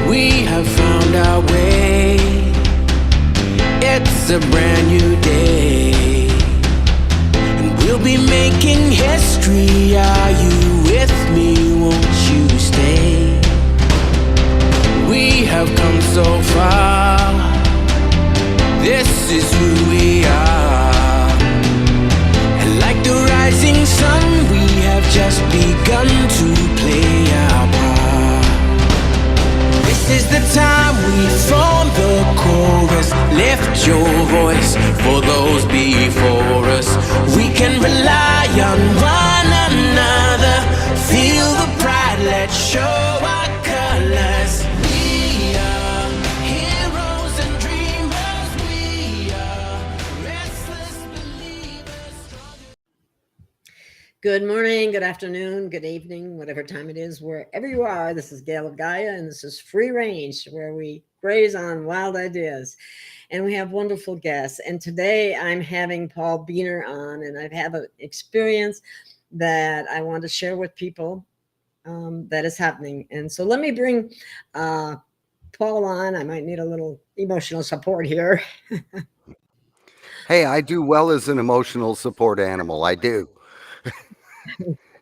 We have found our way. It's a brand new day, and we'll be making history. Are you with me? Won't you stay? We have come so far. This is who we are. And like the rising sun, we have just begun to play our part. This is the time we form the chorus. Lift your voice for those before us. We can rely on one another. Feel the pride, let's show our colors. We are heroes and dreamers. We are restless believers. Good morning, good afternoon, good evening, whatever time it is, wherever you are. This is Gail of Gaia, and this is Free Range, where we graze on wild ideas. And we have wonderful guests. And today I'm having Paul Beener on, and I've had an experience that I want to share with people that is happening. And so let me bring Paul on. I might need a little emotional support here. Hey, I do well as an emotional support animal. I do.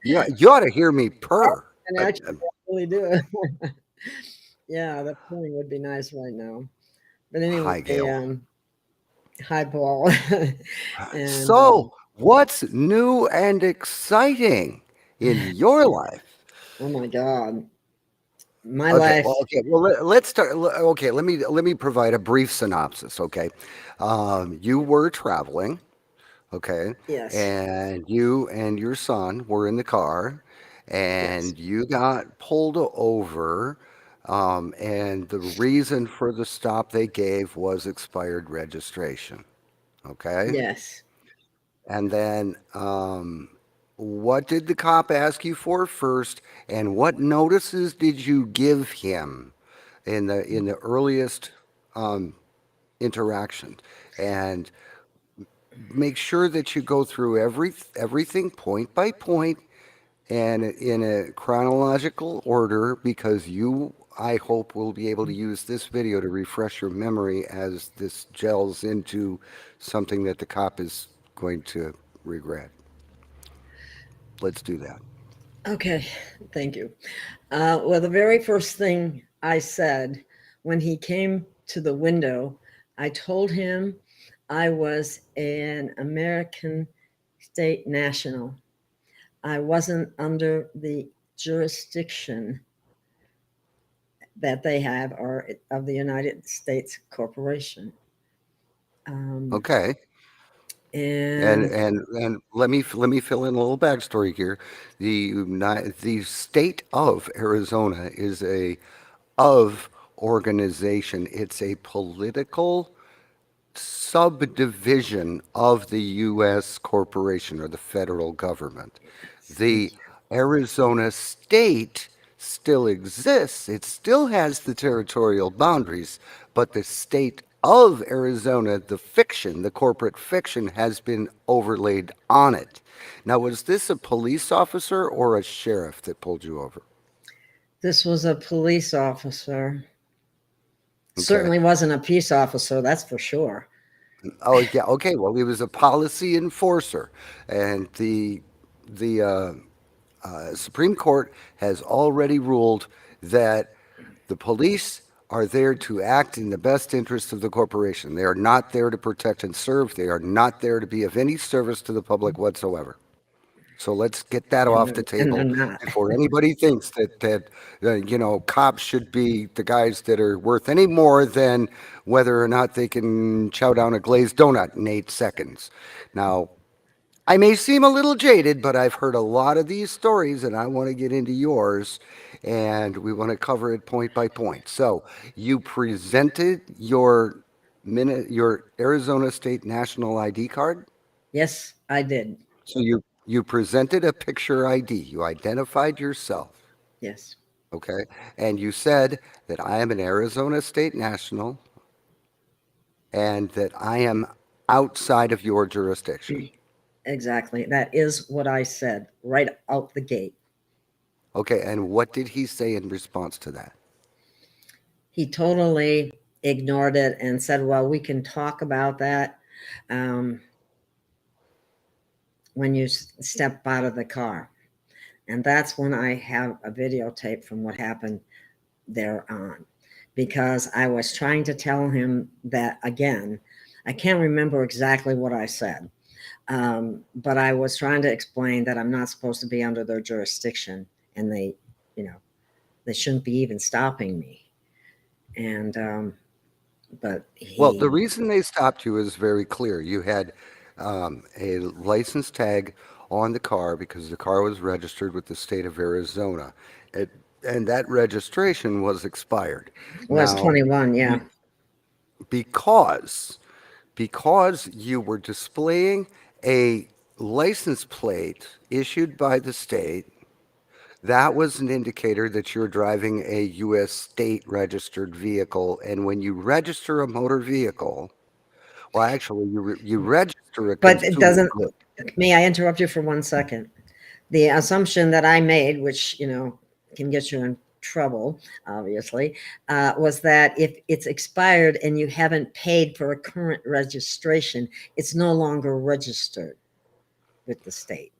Yeah, you ought to hear me purr. And actually, I really do. Yeah, the pulling would be nice right now. But anyway, Hi, Gail. Hi, Paul. And So, what's new and exciting in your life? oh my God, my Okay, life. let's start. Okay, let me provide a brief synopsis. Okay, you were traveling. Okay, Yes, and you and your son were in the car, yes, and you got pulled over. And the reason for the stop they gave was expired registration. Okay. yes. And then what did the cop ask you for first? And what notices did you give him in the earliest interaction? And make sure that you go through everything point by point and in a chronological order, because you, I hope, will be able to use this video to refresh your memory as this gels into something that the cop is going to regret. Let's do that. Okay, thank you. Well, the very first thing I said when he came to the window, I told him I was an American state national. I wasn't under the jurisdiction that they have or of the United States Corporation. Okay. And And and and let me fill in a little backstory here. The state of Arizona is a of organization. It's a political subdivision of the U.S. corporation or the federal government. The Arizona state still exists. It still has the territorial boundaries, but the state of Arizona, the fiction, the corporate fiction, has been overlaid on it. Now, was this a police officer or a sheriff that pulled you over? this was a police officer. Okay. Certainly wasn't a peace officer, that's for sure. Oh, yeah. Okay. Well, he was a policy enforcer, and the Supreme Court has already ruled that the police are there to act in the best interest of the corporation. They are not there to protect and serve. They are not there to be of any service to the public whatsoever. So let's get that off the And they're table not. before anybody thinks that cops should be the guys that are worth any more than whether or not they can chow down a glazed donut in 8 seconds. Now, I may seem a little jaded, but I've heard a lot of these stories, and I want to get into yours, and we want to cover it point by point. So, you presented your Arizona State National ID card. Yes, I did. So you presented a picture ID. You identified yourself, Yes, okay, and you said that I am an Arizona State National, and that I am outside of your jurisdiction. exactly. That is what I said right out the gate. Okay, and what did he say in response to that? he totally ignored it and said, well, we can talk about that when you step out of the car. And that's when I have a videotape from what happened there on, because I was trying to tell him that again. I can't remember exactly what I said, but I was trying to explain that I'm not supposed to be under their jurisdiction, and they, they shouldn't be even stopping me. And but Well, the he reason they stopped you is very clear. You had a license tag on the car because the car was registered with the state of Arizona. It, and that registration was expired. was Now, 21. Yeah. because because you were displaying a license plate issued by the state, that was an indicator that you're driving a U.S. state registered vehicle. And when you register a motor vehicle, well, actually, you register a But it consumer doesn't. good. May I interrupt you for 1 second? The assumption that I made, which can get you in trouble, obviously, was that if it's expired and you haven't paid for a current registration, it's no longer registered with the state.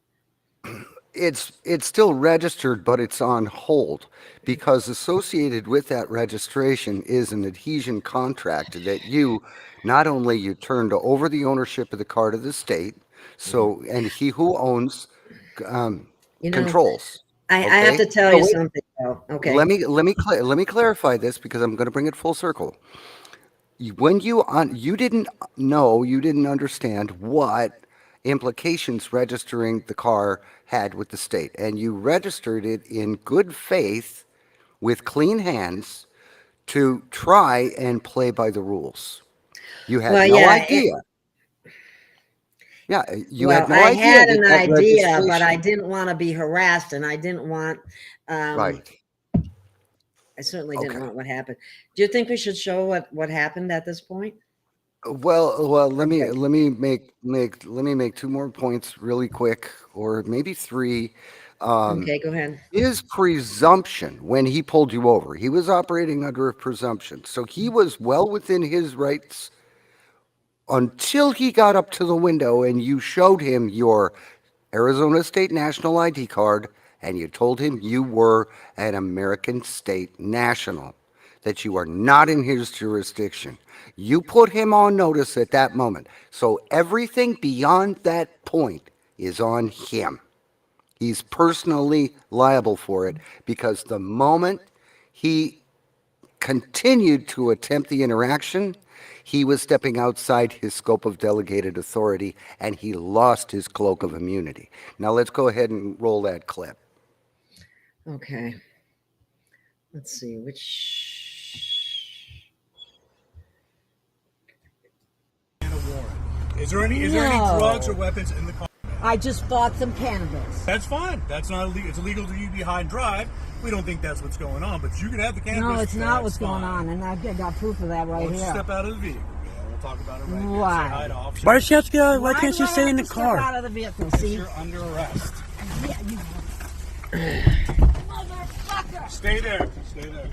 It's still registered, but it's on hold because associated with that registration is an adhesion contract that you not only you turned over the ownership of the car to the state, so and he who owns um, You know, controls. I have Okay, to tell so you wait, something though. Okay. let me clarify this because I'm going to bring it full circle. When you didn't know, you didn't understand what implications registering the car had with the state, and you registered it in good faith with clean hands to try and play by the rules. You had Well, no yeah. idea. Yeah, you had Well, no I idea had that an that idea, but I registration. didn't want to be harassed, and I didn't want. Um, Right. I certainly didn't Okay. want what happened. Do you think we should show what happened at this point? Well, let me Okay. let me make two more points really quick, or maybe three. Um, Okay. Go ahead. His presumption when he pulled you over, he was operating under a presumption. So he was well within his rights until he got up to the window and you showed him your Arizona State National ID card and you told him you were an American state national, that you are not in his jurisdiction. You put him on notice at that moment. So everything beyond that point is on him. He's personally liable for it because the moment he continued to attempt the interaction, he was stepping outside his scope of delegated authority and he lost his cloak of immunity. Now let's go ahead and roll that clip. Okay. Let's see which. And a warrant. Is there any drugs or weapons in the car? I just bought some cannabis. That's fine. That's not illegal. It's illegal to you be high and drive. We don't think that's what's going on, but you can have the cannabis. No, it's not what's That's going fine. on, and I got proof of that Why right don't you here. step out of the vehicle? Yeah, we'll talk about it right here. Why? Say hi to officer. Why does she have to get out? Why can't do she I stay have in the to step car? out of the vehicle, Because see? you're under arrest. Yeah, you motherfucker! Stay there. Stay there.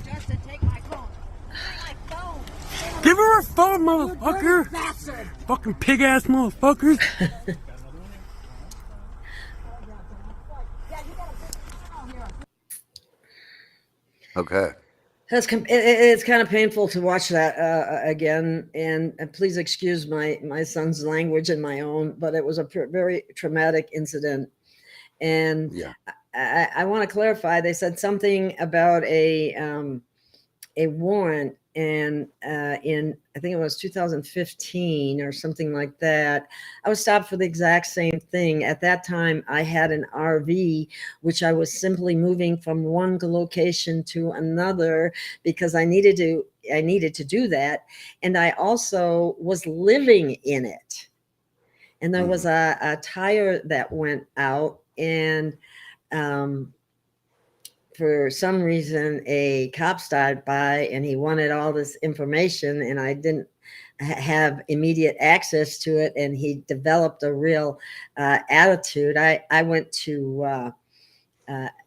Just to take my phone. My phone. Give her her phone, motherfucker! Bastard! Fucking pig ass motherfuckers! Okay. It's kind of painful to watch that again, and please excuse my son's language and my own, but it was a very traumatic incident. And Yeah. I want to clarify. They said something about a warrant, and in I think it was 2015 or something like that. I was stopped for the exact same thing. At that time, I had an RV, which I was simply moving from one location to another because I needed to do that, and I also was living in it. And there was a tire that went out, and for some reason a cop stopped by and he wanted all this information, and I didn't have immediate access to it, and he developed a real attitude. I went to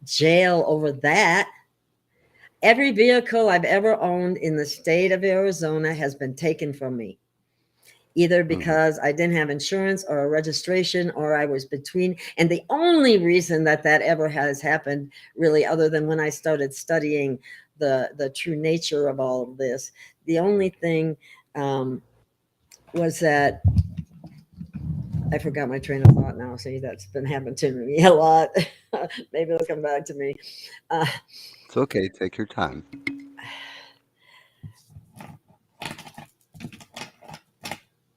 jail over that, Every vehicle I've ever owned in the state of Arizona has been taken from me, either because I didn't have insurance or a registration, or I was between. And the only reason that ever has happened, really, other than when I started studying the true nature of all of this, the only thing was that I forgot my train of thought now. See, that's been happening to me a lot. Maybe it'll come back to me. It's okay. Take your time.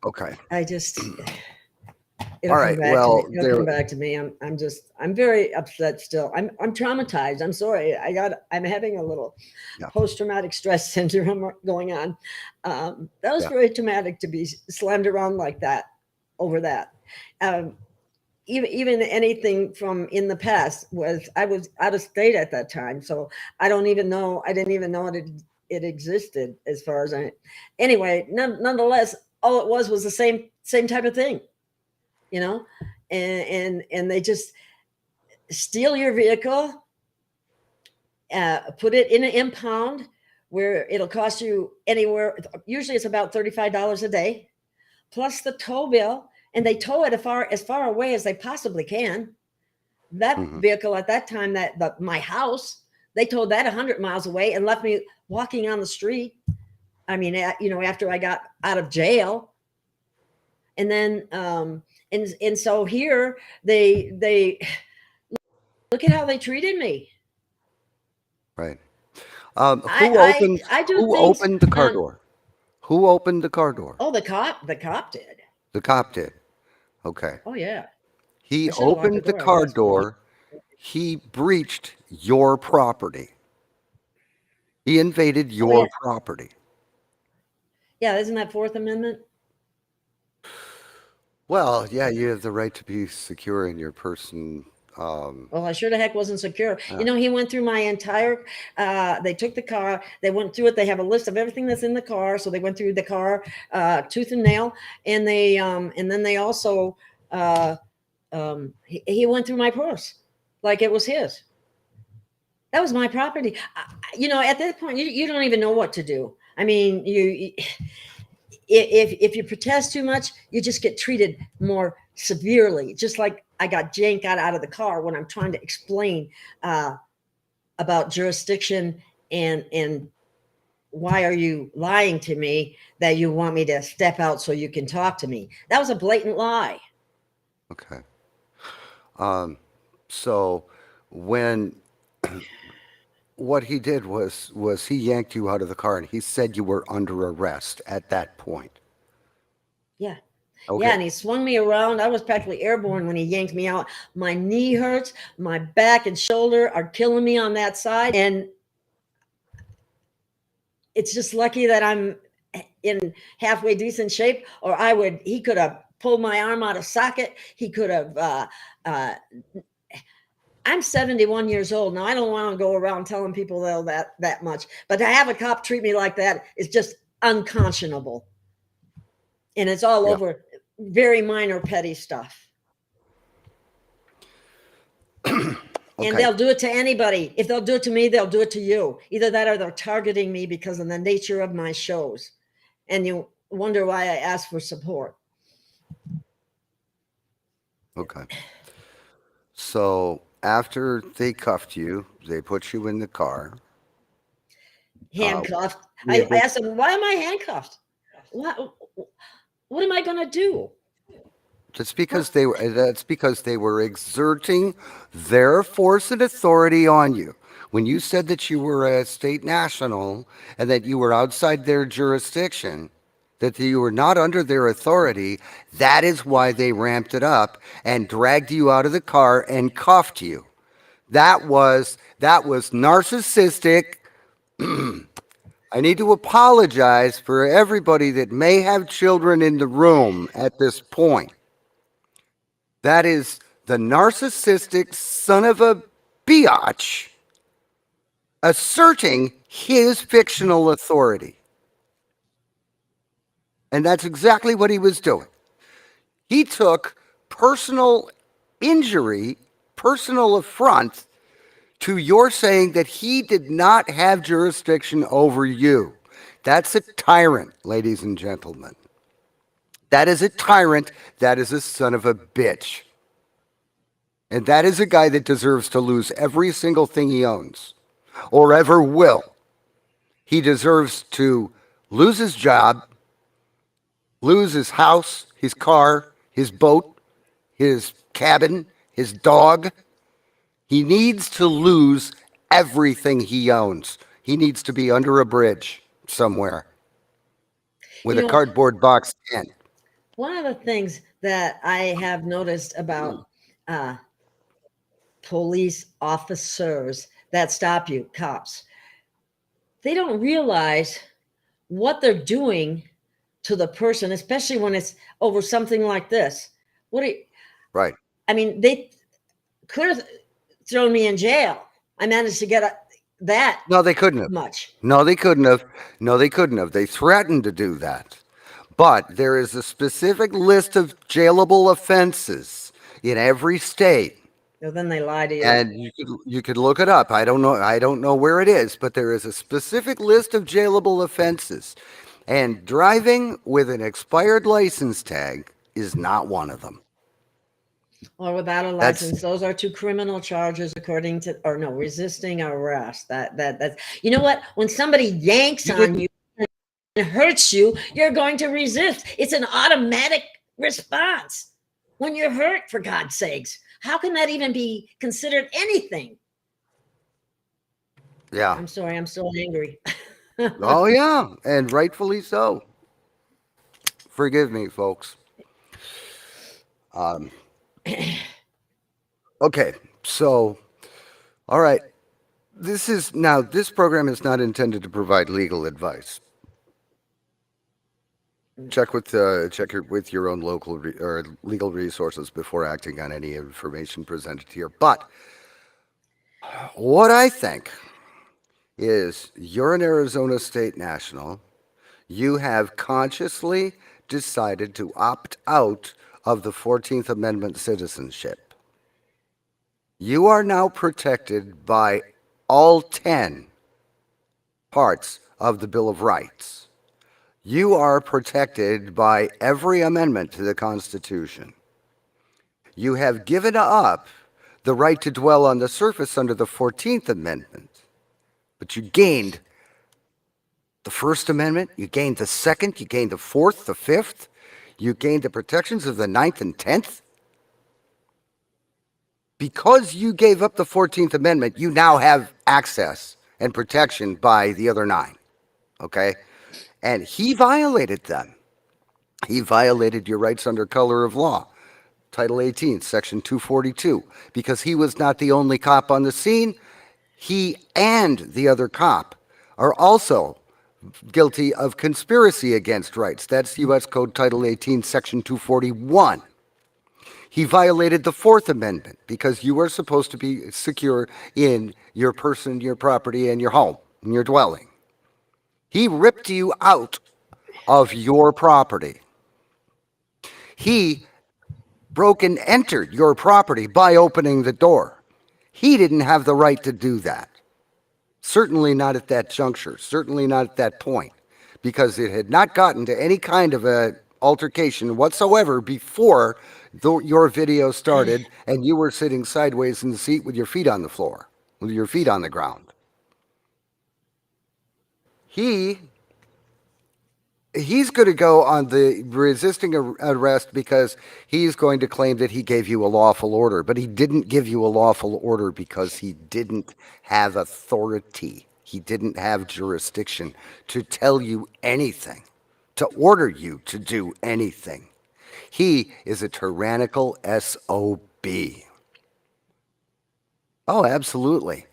Okay. I just All right. Well, It'll come back to me. I'm very upset still. I'm traumatized. I'm sorry. I'm having a little Yeah. post-traumatic stress syndrome going on. That was Yeah. very traumatic to be slammed around like that over that. Even anything from in the past I was out of state at that time. So I didn't even know it existed as far as anyway, nonetheless, all it was the same type of thing, you know, and they just steal your vehicle, put it in an impound where it'll cost you anywhere. Usually it's about $35 a day, plus the tow bill, and they tow it as far away as they possibly can. That vehicle at that time, my house, they towed that 100 miles away and left me walking on the street. I mean, after I got out of jail. And then, and so here they look at how they treated me. Right. Who opened the car door? Who opened the car door? Oh, the cop did. The cop did. Okay. Oh yeah. He I should've locked opened the I car guess. door. He breached your property. He invaded your yeah. property. Yeah, isn't that Fourth Amendment? Well, yeah, you have the right to be secure in your person. Well, I sure the heck wasn't secure. He went through my entire, they took the car, they went through it. They have a list of everything that's in the car. So they went through the car, tooth and nail. And and then they also, he went through my purse like it was his. That was my property. At that point, you don't even know what to do. I mean, if you protest too much, you just get treated more severely. Just like I got Jane got out of the car when I'm trying to explain about jurisdiction and why are you lying to me that you want me to step out so you can talk to me? That was a blatant lie. Okay. So when what he did was he yanked you out of the car and he said you were under arrest at that point. Yeah. Okay. Yeah, and he swung me around. I was practically airborne when he yanked me out. My knee hurts. My back and shoulder are killing me on that side. And it's just lucky that I'm in halfway decent shape, or he could have pulled my arm out of socket. He could have, I'm 71 years old. Now, I don't want to go around telling people that much, but to have a cop treat me like that is just unconscionable. And it's all over very minor, petty stuff. Okay. And they'll do it to anybody. If they'll do it to me, they'll do it to you. Either that or they're targeting me because of the nature of my shows. And you wonder why I ask for support. Okay. So after they cuffed you, they put you in the car. Handcuffed. I asked them, why am I handcuffed? What am I going to do? That's because they were exerting their force and authority on you. When you said that you were a state national and that you were outside their jurisdiction, that you were not under their authority, that is why they ramped it up and dragged you out of the car and cuffed you. That was narcissistic. I need to apologize for everybody that may have children in the room at this point. That is the narcissistic son of a biatch asserting his fictional authority. And that's exactly what he was doing. He took personal injury, personal affront to your saying that he did not have jurisdiction over you. That's a tyrant, ladies and gentlemen. That is a tyrant. That is a son of a bitch. And that is a guy that deserves to lose every single thing he owns or ever will. He deserves to lose his job, lose his house, his car, his boat, his cabin, his dog. He needs to lose everything he owns. He needs to be under a bridge somewhere with You a know, cardboard box tent. one of the things that I have noticed about uh, police officers that stop you, cops, they don't realize what they're doing to the person, especially when it's over something like this. What do you, Right. I mean, they could have thrown me in jail. I managed to get that No, they couldn't have. much. No, they couldn't have. No, they couldn't have. They threatened to do that. But there is a specific list of jailable offenses in every state. So then they lie to you. And you could look it up. I don't know where it is, but there is a specific list of jailable offenses. And driving with an expired license tag is not one of them. Or without a That's- license. Those are two criminal charges according to, or no, resisting arrest. That's, you know what? When somebody yanks on you and hurts you, you're going to resist. It's an automatic response when you're hurt, for God's sakes. How can that even be considered anything? Yeah. I'm sorry, I'm so angry. Oh, yeah. And rightfully so. Forgive me, folks. Okay. So, all right. This program is not intended to provide legal advice. Check with your own local or legal resources before acting on any information presented here. But what I think is, you're an Arizona State national. You have consciously decided to opt out of the 14th Amendment citizenship. You are now protected by all 10 parts of the Bill of Rights. You are protected by every amendment to the Constitution. You have given up the right to dwell on the surface under the 14th Amendment, but you gained the First Amendment, you gained the Second, you gained the Fourth, the Fifth, you gained the protections of the Ninth and 10th. Because you gave up the 14th Amendment, you now have access and protection by the other 9, okay? And he violated them. He violated your rights under color of law, Title 18, Section 242, because he was not the only cop on the scene. He and the other cop are also guilty of conspiracy against rights. That's U.S. Code Title 18, Section 241. He violated the Fourth Amendment because you are supposed to be secure in your person, your property, and your home, and your dwelling. He ripped you out of your property. He broke and entered your property by opening the door. He didn't have the right to do that. Certainly not at that juncture, certainly not at that point, because it had not gotten to any kind of a altercation whatsoever before your video started and you were sitting sideways in the seat with your feet on the floor, with your feet on the ground. He's going to go on the resisting arrest because he's going to claim that he gave you a lawful order, but he didn't give you a lawful order because he didn't have authority. He didn't have jurisdiction to tell you anything, to order you to do anything. He is a tyrannical SOB. Oh, absolutely.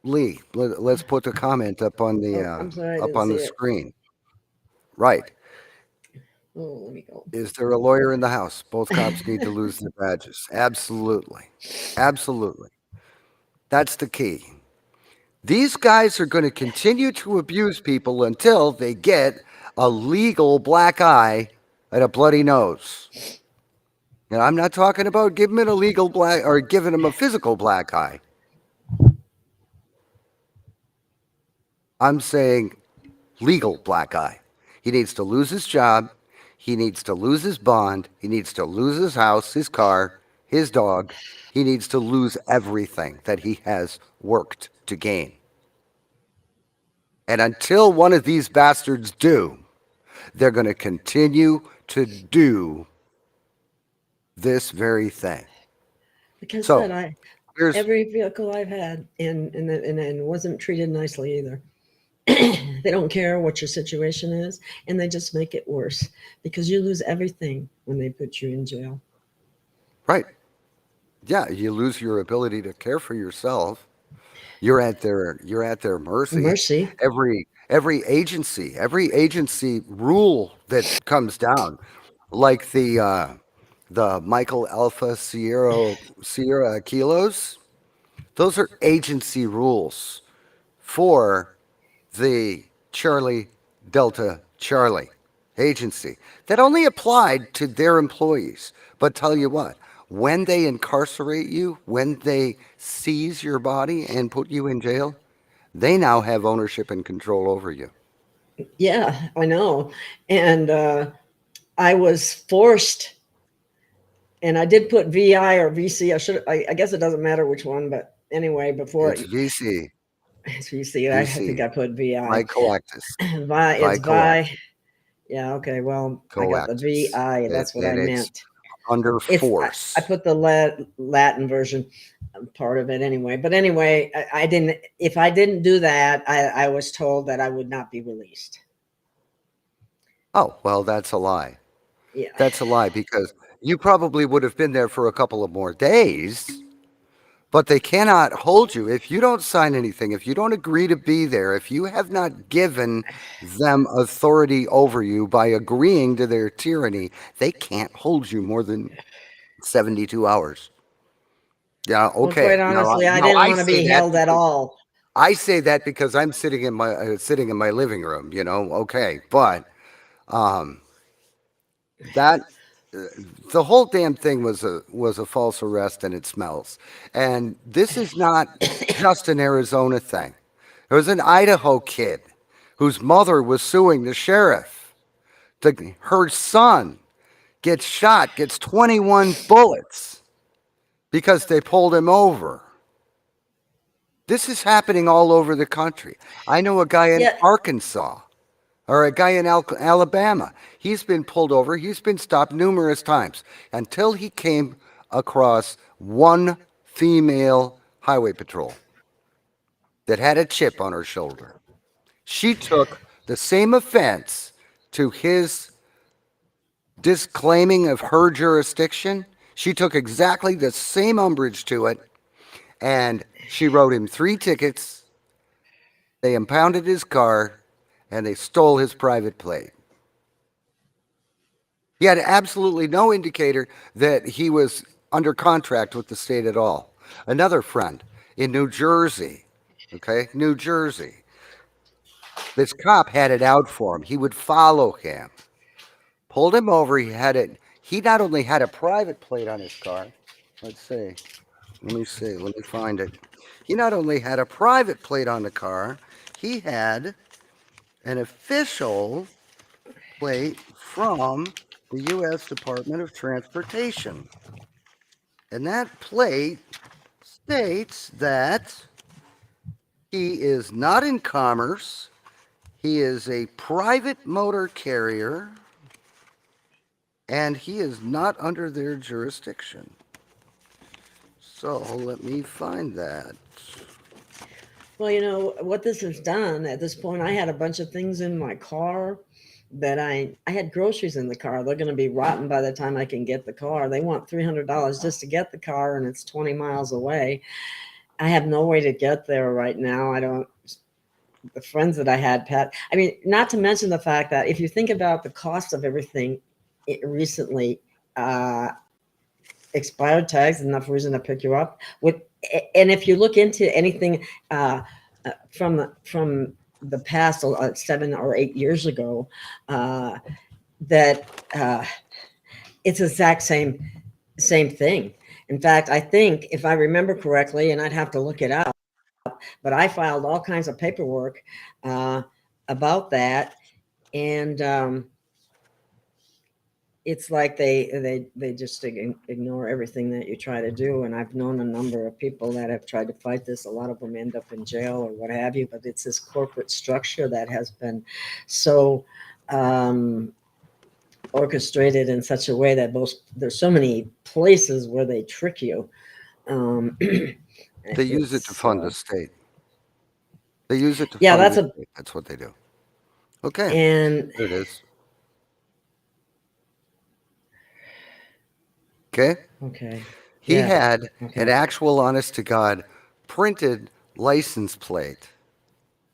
Lee, let's put the comment up on the I'm sorry, I up didn't on the see it. screen. Right. Oh, let me go. Is there a lawyer in the house? Both cops need to lose their badges. Absolutely. Absolutely. That's the key. These guys are going to continue to abuse people until they get a legal black eye and a bloody nose. And I'm not talking about giving him a legal black or giving him a physical black eye. I'm saying legal black eye. He needs to lose his job. He needs to lose his bond. He needs to lose his house, his car, his dog. He needs to lose everything that he has worked to gain. And until one of these bastards do, they're going to continue to do this very thing. Because So, that here's every vehicle I've had and wasn't treated nicely either. They don't care what your situation is, and they just make it worse because you lose everything when they put you in jail. right. Yeah, you lose your ability to care for yourself. You're at their mercy. Mercy. Every agency rule that comes down, like the Michael Alpha Sierra Kilos, those are agency rules for the Charlie Delta Charlie agency that only applied to their employees. But tell you what, when they incarcerate you, when they seize your body and put you in jail, they now have ownership and control over you. Yeah, I know. And I was forced, and I did put VI or VC. I guess it doesn't matter which one, but anyway, before It's VC, it's VC, I think I put VI. Vicolatus, Vi, it's Vicolatus, Vi. Yeah, okay. Well, I got the coactus. VI. That's what I It's meant. under It's force. I put the Latin version part of it anyway. But anyway, I didn't. If I didn't do that, I was told that I would not be released. Oh, well, that's a lie. Yeah. That's a lie because you probably would have been there for a couple of more days, but they cannot hold you if you don't sign anything, if you don't agree to be there, if you have not given them authority over you by agreeing to their tyranny, they can't hold you more than 72 hours. Yeah, Well, okay. quite honestly, I Now didn't I want to say be that held at because all. I say that because I'm sitting in my living room, okay, but um that the whole damn thing was a false arrest and it smells. And this is not just an Arizona thing. There was an Idaho kid whose mother was suing the sheriff. Her son gets shot, gets 21 bullets because they pulled him over. This is happening all over the country. I know a guy in Yeah. Arkansas or a guy in Alabama. He's been pulled over. He's been stopped numerous times until he came across one female highway patrol that had a chip on her shoulder. She took the same offense to his disclaiming of her jurisdiction. She took exactly the same umbrage to it, and she wrote him 3 tickets. They impounded his car, and they stole his private plate. He had absolutely no indicator that he was under contract with the state at all. Another friend in New Jersey, okay, New Jersey, this cop had it out for him. He would follow him, pulled him over. He not only had a private plate on his car, let me find it. He not only had a private plate on the car, he had an official plate from the U.S. Department of Transportation. And that plate states that he is not in commerce. He is a private motor carrier, and he is not under their jurisdiction. So let me find that. Well, you know what this has done at this point. I had a bunch of things in my car that I had groceries in the car. They're going to be rotten by the time I can get the car. They want $300 just to get the car, and it's 20 miles away. I have no way to get there right now. The friends that I had, Pat, I mean, not to mention the fact that if you think about the cost of everything recently, expired tags, enough reason to pick you up and if you look into anything from the past 7 or 8 years ago, that it's the exact same Same thing. In fact, I think if I remember correctly, and I'd have to look it up, but I filed all kinds of paperwork uh, about that, and it's like they just ignore everything that you try to do. And I've known a number of people that have tried to fight this. A lot of them end up in jail or what have you. But it's this corporate structure that has been so orchestrated in such a way that there's so many places where they trick you. They use it to fund the state. They use it to Yeah, fund that's the a state. That's what they do. Okay, and there it is. Okay. okay. He Yeah. had an Okay. actual honest to God printed license plate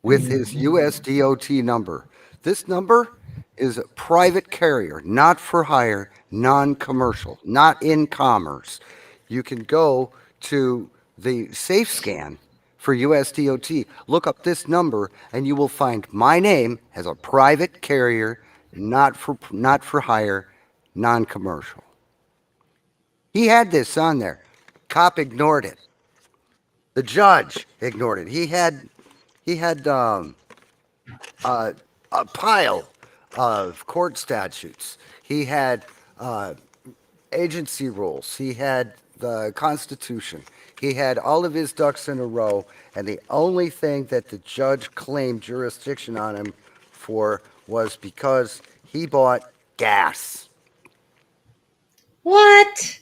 with his USDOT number. This number is a private carrier, not for hire, non commercial, not in commerce. You can go to the safe scan for USDOT, look up this number, and you will find my name as a private carrier, not for hire, non commercial. He had this on there. Cop ignored it. The judge ignored it. He had a pile of court statutes. He had uh, agency rules. He had the Constitution. He had all of his ducks in a row, and the only thing that the judge claimed jurisdiction on him for was because he bought gas. What?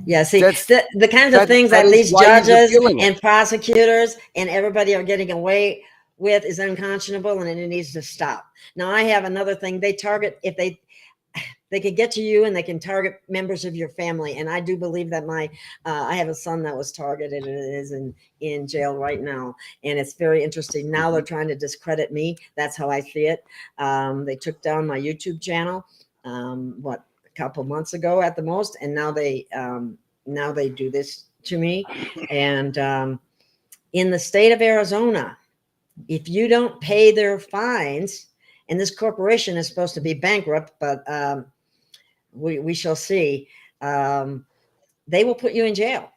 Yeah, see, That's the kinds of things that that is least why he's judges appealing it. and prosecutors and everybody are getting away with is unconscionable, and it needs to stop. Now, I have another thing. They target if they can get to you, and they can target members of your family. And I do believe that I have a son that was targeted and is in jail right now. And it's very interesting. Now they're trying to discredit me. That's how I see it. They took down my YouTube channel. A couple months ago at the most, and now they do this to me. And in the state of Arizona, if you don't pay their fines, and this corporation is supposed to be bankrupt, but we shall see. They will put you in jail.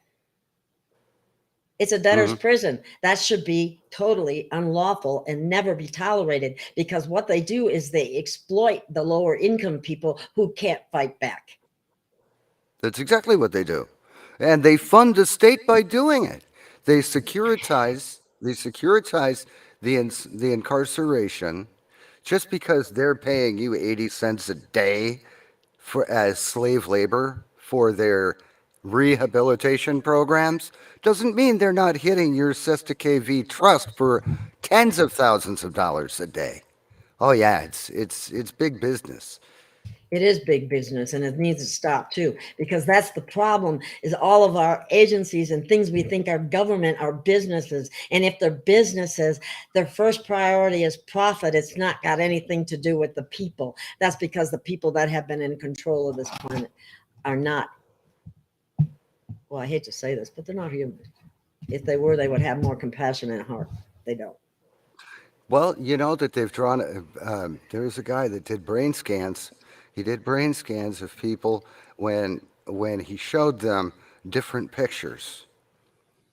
It's a debtor's prison. That should be totally unlawful and never be tolerated, because what they do is they exploit the lower income people who can't fight back. That's exactly what they do. And they fund the state by doing it. They securitize the incarceration just because they're paying you 80 cents a day for as slave labor for their rehabilitation programs doesn't mean they're not hitting your Sesta KV trust for tens of thousands of dollars a day. Oh yeah, it's big business. It is big business, and it needs to stop too, because that's the problem, is all of our agencies and things we think are government are businesses. And if they're businesses, their first priority is profit. It's not got anything to do with the people. That's because the people that have been in control of this planet are not, well, I hate to say this, but they're not human. If they were, they would have more compassion and heart. They don't. Well, you know that they've drawn. There's a guy that did brain scans. He did brain scans of people when he showed them different pictures.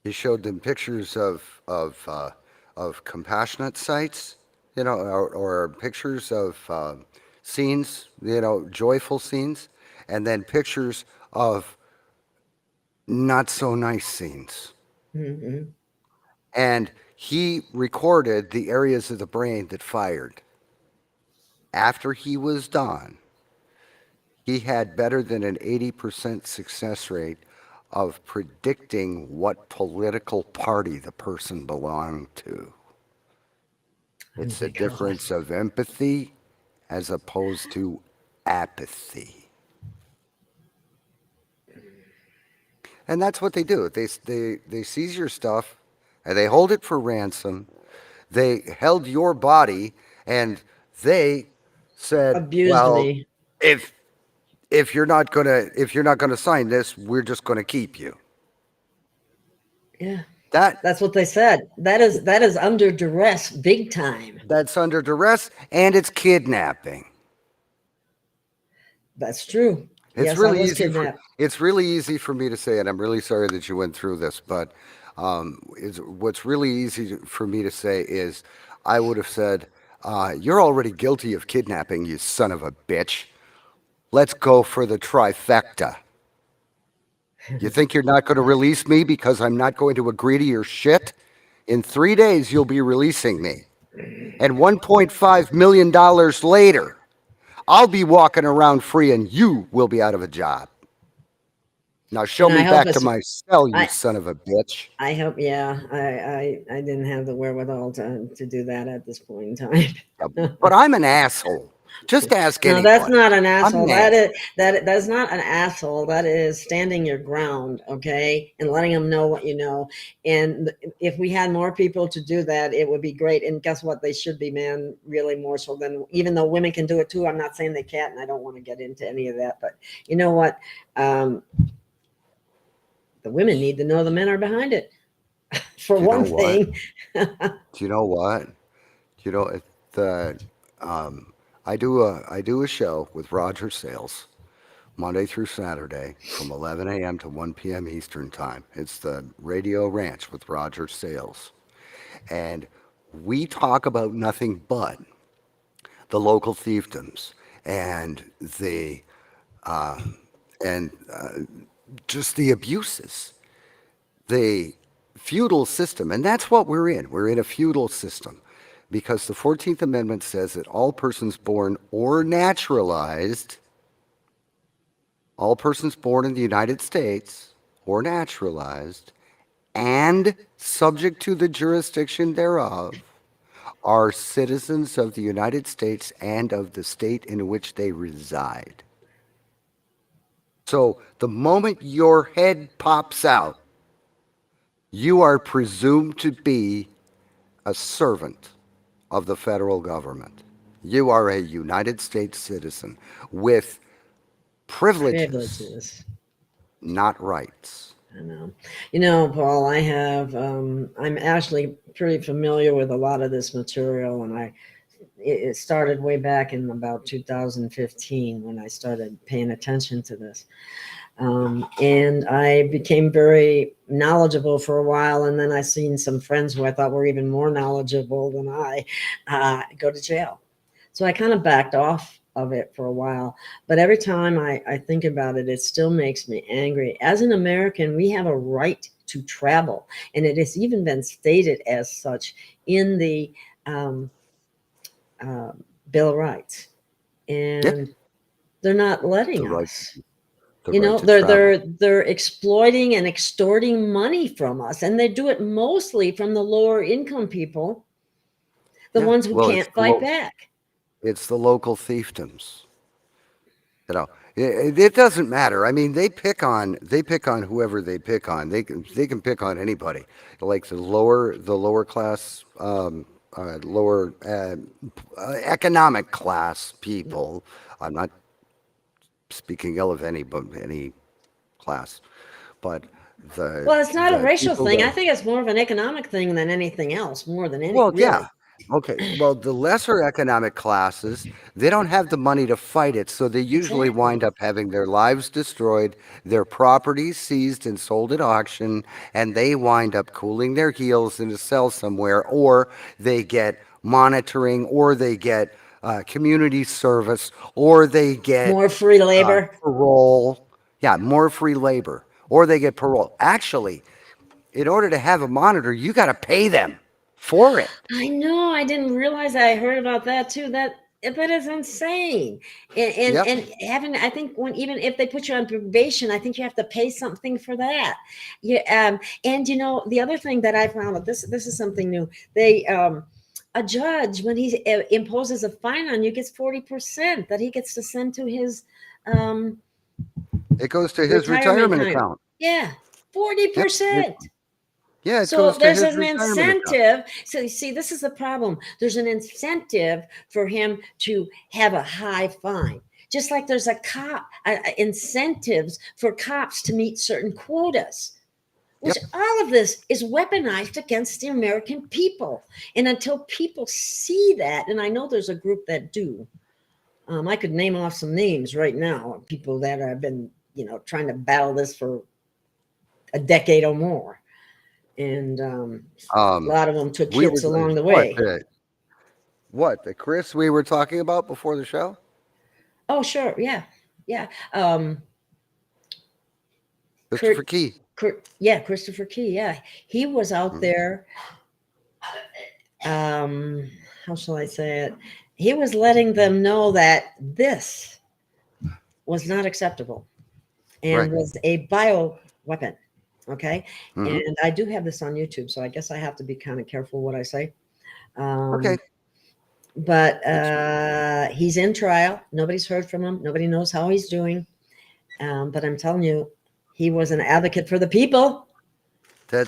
He showed them pictures of compassionate sites, or pictures of scenes, joyful scenes, and then pictures of not so nice scenes. Mm-hmm. And he recorded the areas of the brain that fired. After he was done, he had better than an 80% success rate of predicting what political party the person belonged to. It's a difference of empathy as opposed to apathy. And that's what they do. They seize your stuff and they hold it for ransom. They held your body and they said, Abused "Well, me. if if you're not gonna sign this, we're just gonna keep you." Yeah. That That's what they said. That is under duress, big time. that's under duress and it's kidnapping. That's true. It's Yes, I really was easy for kidnapped. it's really easy for me to say, and I'm really sorry that you went through this, but what's really easy for me to say is I would have said, "You're already guilty of kidnapping, you son of a bitch. Let's go for the trifecta. You think you're not going to release me because I'm not going to agree to your shit? In 3 days, you'll be releasing me. And $1.5 million later, I'll be walking around free and you will be out of a job. Now show And I me hope back to it's my cell, you I son of a bitch." I hope, yeah, I didn't have the wherewithal to do that at this point in time. But I'm an asshole. Just ask No, that's anybody. not an I'm asshole. an asshole. That's not an asshole. That is standing your ground, okay, and letting them know what you know. And if we had more people to do that, it would be great. And guess what? They should be, man, really more so than, even though women can do it too. I'm not saying they can't, and I don't want to get into any of that. But you know what? The women need to know the men are behind it. For You know one what? thing. Do you know what? You know the I do a show with Roger Sales Monday through Saturday from 11 a.m. to 1 p.m. Eastern Time. It's the Radio Ranch with Roger Sales. And we talk about nothing but the local fiefdoms and the uh, and just the abuses, the feudal system. And that's what we're in. We're in a feudal system because the 14th Amendment says that all persons born or naturalized, all persons born in the United States or naturalized and subject to the jurisdiction thereof are citizens of the United States and of the state in which they reside. So the moment your head pops out, you are presumed to be a servant of the federal government. You are a United States citizen with privileges, Privileges. not rights. I know. You know, Paul, I'm actually pretty familiar with a lot of this material, and it started way back in about 2015 when I started paying attention to this. And I became very knowledgeable for a while, and then I seen some friends who I thought were even more knowledgeable than I go to jail. So I kind of backed off of it for a while. But every time I think about it, it still makes me angry. As an American, we have a right to travel, and it has even been stated as such in the um, uh, Bill of Rights. Yeah, And they're not the letting right, us. the You right know, to they're travel. they're they're exploiting and extorting money from us, and they do it mostly from the lower income people, the Yeah, ones who well, can't fight back. it's the local fiefdoms. It doesn't matter. I mean, they pick on whoever they pick on. They can pick on anybody, like the lower class, lower economic class people. I'm not speaking ill of any class, but the Well, it's not a the racial people thing. I that think it's more of an economic thing than anything else, more than any, well, yeah. really. Okay. Well, the lesser economic classes, they don't have the money to fight it, so they usually wind Exactly. up having their lives destroyed, their properties seized and sold at auction, and they wind up cooling their heels in a cell somewhere, or they get monitoring, or they get community service, or they get More free labor. parole. Yeah, more free labor, or they get parole. Actually, in order to have a monitor, you got to pay them for it. I know. I didn't realize I heard about that too. That is insane. Yep. And having, I think when, even if they put you on probation, I think you have to pay something for that. Yeah. And you know, the other thing that I found out, this is something new. They a judge, when he imposes a fine on you, gets 40% that he gets to send to his um It goes to his retirement retirement time. account. Yeah, Yep. 40%. Yeah, it So goes to there's his an retirement account. incentive. So you see, this is the problem. There's an incentive for him to have a high fine. Just like there's a cop incentives for cops to meet certain quotas, which Yep. all of this is weaponized against the American people. And until people see that, and I know there's a group that do, I could name off some names right now of people that have been, trying to battle this for a decade or more. And a lot of them took We were hits along the what way. the Chris we were talking about before the show? Oh, sure. Yeah. Yeah. Um, Christopher Kurt, Key. yeah, Christopher Key. Yeah. He was out Mhm. there. Um, how shall I say it? He was letting them know that this was not acceptable and Right. was a bio weapon. Okay. Hmm. And I do have this on YouTube, so I guess I have to be kind of careful what I say. Okay. But That's he's in trial. Nobody's heard from him. Nobody knows how he's doing. But I'm telling you, he was an advocate for the people. So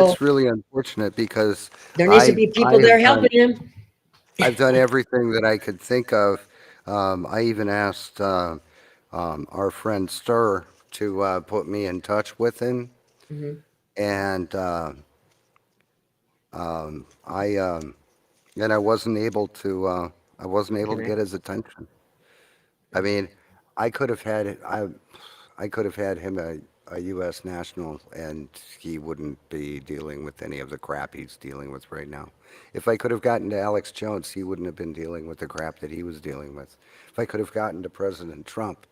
that's really unfortunate because there needs to I be I people have there done helping him. I've done everything that I could think of. I even asked our friend Stir to put me in touch with him, Mhm. and um, I um, and I wasn't able to Okay. get his attention. I mean, I could have had it. I could have had him a U.S. national, and he wouldn't be dealing with any of the crap he's dealing with right now. If I could have gotten to Alex Jones, he wouldn't have been dealing with the crap that he was dealing with. If I could have gotten to President Trump,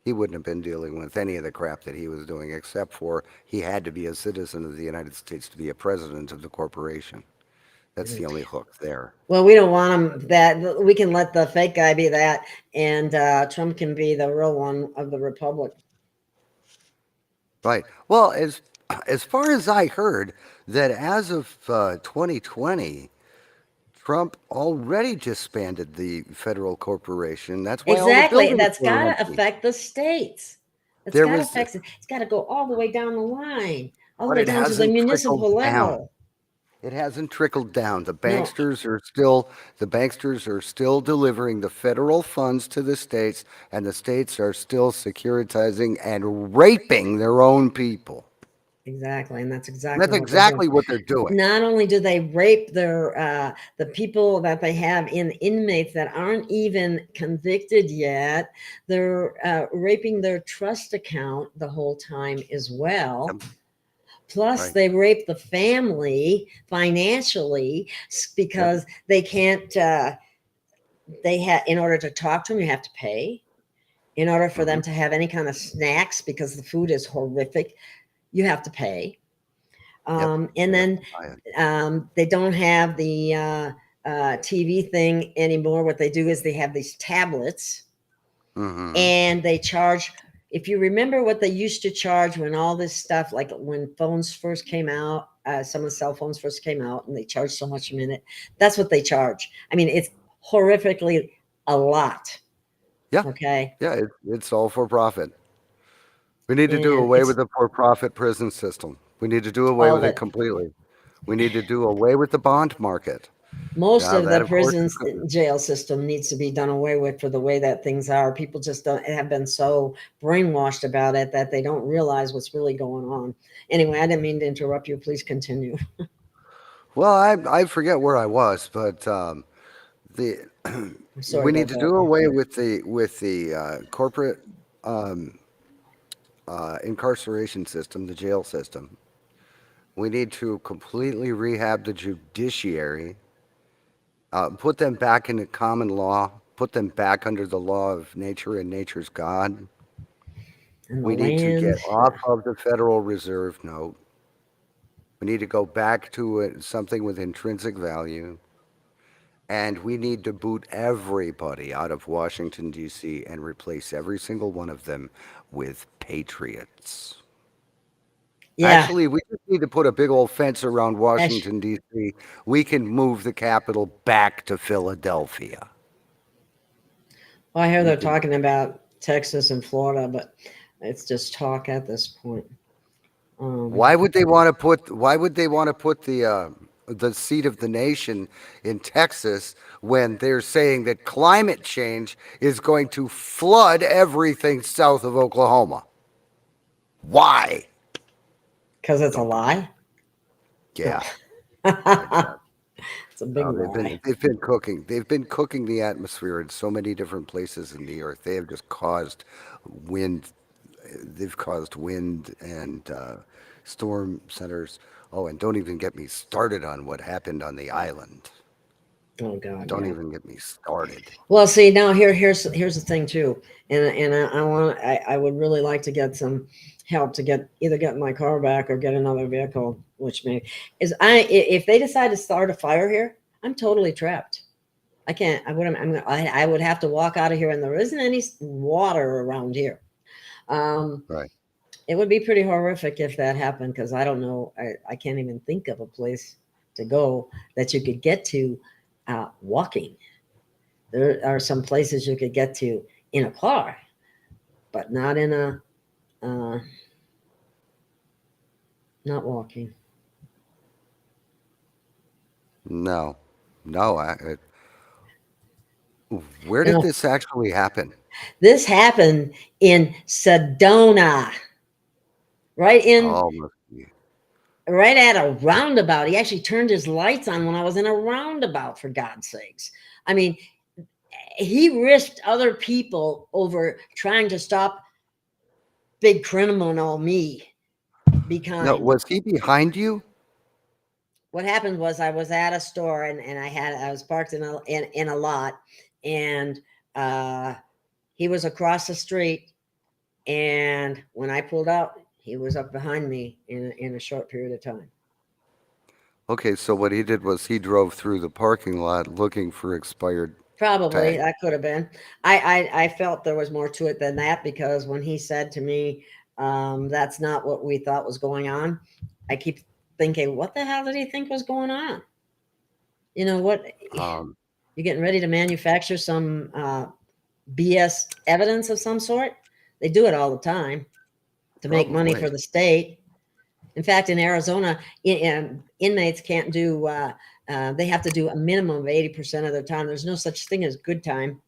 he wouldn't have been dealing with any of the crap that he was doing, except for he had to be a citizen of the United States to be a president of the corporation. That's the only hook there. Well, we don't want him that. We can let the fake guy be that, and Trump can be the real one of the republic. Right. Well, as far as I heard, that as of 2020, Trump already disbanded the federal corporation. That's why all the Exactly. buildings That's were got to empty. affect the states. That's There got to was, affect. It's got to go all the way down the line, all the but way it down to the hasn't trickled municipal down. level. It hasn't trickled down. No, The banksters are still delivering the federal funds to the states, and the states are still securitizing and raping their own people. exactly, and that's And exactly that's what they're doing. exactly what they're doing. Not only do they rape their the people that they have in inmates that aren't even convicted yet, they're raping their trust account the whole time as well. Yep. Plus, Right. they rape the family financially Yep. because they can't. They have in order to talk to them, you have to pay. In order for Hmm. them to have any kind of snacks, because the food is horrific, you have to pay. Yep. And They have then to buy it. they don't have the TV thing anymore. What they do is they have these tablets Hmm. and they charge. If you remember what they used to charge when all this stuff, like when phones first came out, some of the cell phones first came out, and they charge so much a minute. That's what they charge. I mean, it's horrifically a lot. Yeah. Okay, Yeah. It's all for profit. We need to do and away it's with the for-profit prison system. We need to do away all of with it it. completely. We need to do away with the bond market. Most Now of that, the of course, is prisons jail system needs to be done away with for the way that things are. People just don't have been so brainwashed about it that they don't realize what's really going on. Anyway, I didn't mean to interrupt you. Please continue. well, I forget where I was, but the I'm sorry we need about to that. do away with the corporate incarceration system, the jail system. We need to completely rehab the judiciary, put them back into common law, put them back under the law of nature and nature's God. And the We need to get land. off of the Federal Reserve note. We need to go back to something with intrinsic value. And we need to boot everybody out of Washington, D.C., and replace every single one of them with patriots. Yeah. Actually, we just need to put a big old fence around Ash. Washington, D.C. We can move the capital back to Philadelphia. Well, I hear We they're can. talking about Texas and Florida, but it's just talk at this point. Um, Why would they want to put the seat of the nation in Texas when they're saying that climate change is going to flood everything south of Oklahoma? Why? because it's a Don't know. lie. No. Yeah, exactly. It's a big Oh, lie. they've been cooking the atmosphere in so many different places in the earth. They have just caused wind. They've caused wind and storm centers. Oh, and don't even get me started on what happened on the island. Oh God, Don't yeah. even get me started. Well, see, now here's the thing too, and I would really like to get some help to get my car back or get another vehicle, which may is if they decide to start a fire here, I'm totally trapped. I can't. I would have to walk out of here, and there isn't any water around here. Um, Right. it would be pretty horrific if that happened because I don't know. I can't even think of a place to go that you could get to walking. There are some places you could get to in a car, but not in a uh, not walking. No, no. Where You did know, this actually happen? this happened in Sedona, right in Oh, must be. right at a roundabout. He actually turned his lights on when I was in a roundabout. For God's sakes, I mean, he risked other people over trying to stop big criminal me. Be No, kind. was he behind you? What happened was I was at a store and I was parked in a lot and uh, he was across the street and when I pulled out he was up behind me in a short period of time. Okay, so what he did was he drove through the parking lot looking for expired Probably tag. that could have been. I felt there was more to it than that because when he said to me, "That's not what we thought was going on," I keep thinking, "What the hell did he think was going on?" You know what? Um, You're getting ready to manufacture some BS evidence of some sort. They do it all the time to make money for Probably. the state. In fact, in Arizona, inmates can't do. They have to do a minimum of 80% of their time. There's no such thing as good time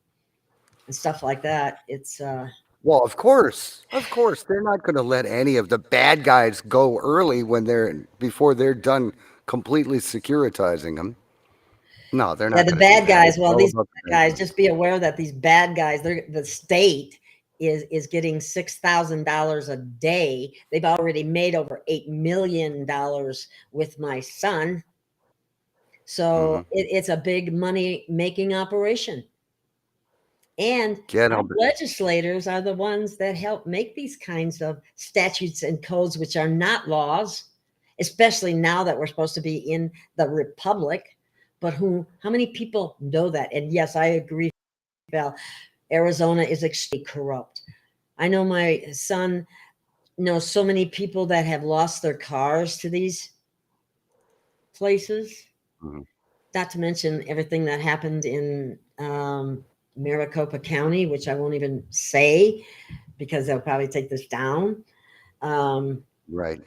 and stuff like that. It's Well, of course, they're not going to let any of the bad guys go early when they're before they're done completely securitizing them. No, they're yeah, not the going to do bad that. guys. It's Well, all these about bad the guys. vengeance. Just be aware that these bad guys. The state is getting $6,000 a day. They've already made over $8 million with my son. So Mhm. it's a big money making operation. And Get our 'em. legislators are the ones that help make these kinds of statutes and codes, which are not laws, especially now that we're supposed to be in the republic. But how many people know that? And yes, I agree, Val. Arizona is extremely corrupt. I know my son knows so many people that have lost their cars to these places. Mhm. Not to mention everything that happened in Maricopa County, which I won't even say because they'll probably take this down. Um, Right.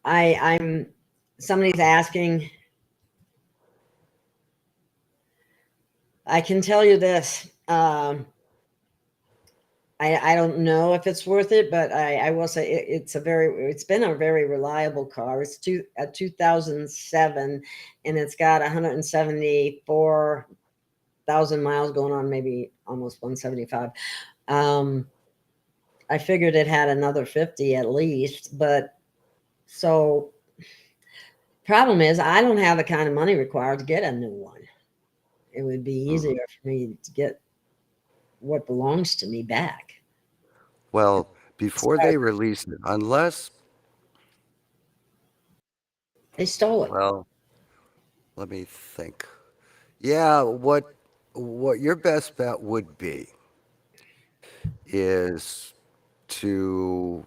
I'm somebody's asking. I can tell you this. I don't know if it's worth it, but I will say it's been a very reliable car. It's a 2007, and it's got 174,000 miles going on, maybe almost 175. Um, I figured it had another 50 at least, but so problem is I don't have the kind of money required to get a new one. It would be Mhm. easier for me to get what belongs to me back. Well, As before far as they release it, unless, they stole it. well, let me think. Yeah, what your best bet would be is to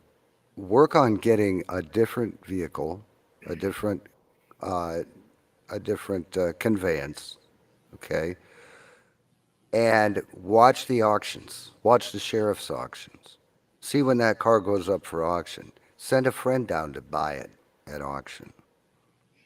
work on getting a different vehicle, a different uh, conveyance, okay, and watch the auctions, watch the sheriff's auctions, see when that car goes up for auction. Send a friend down to buy it at auction.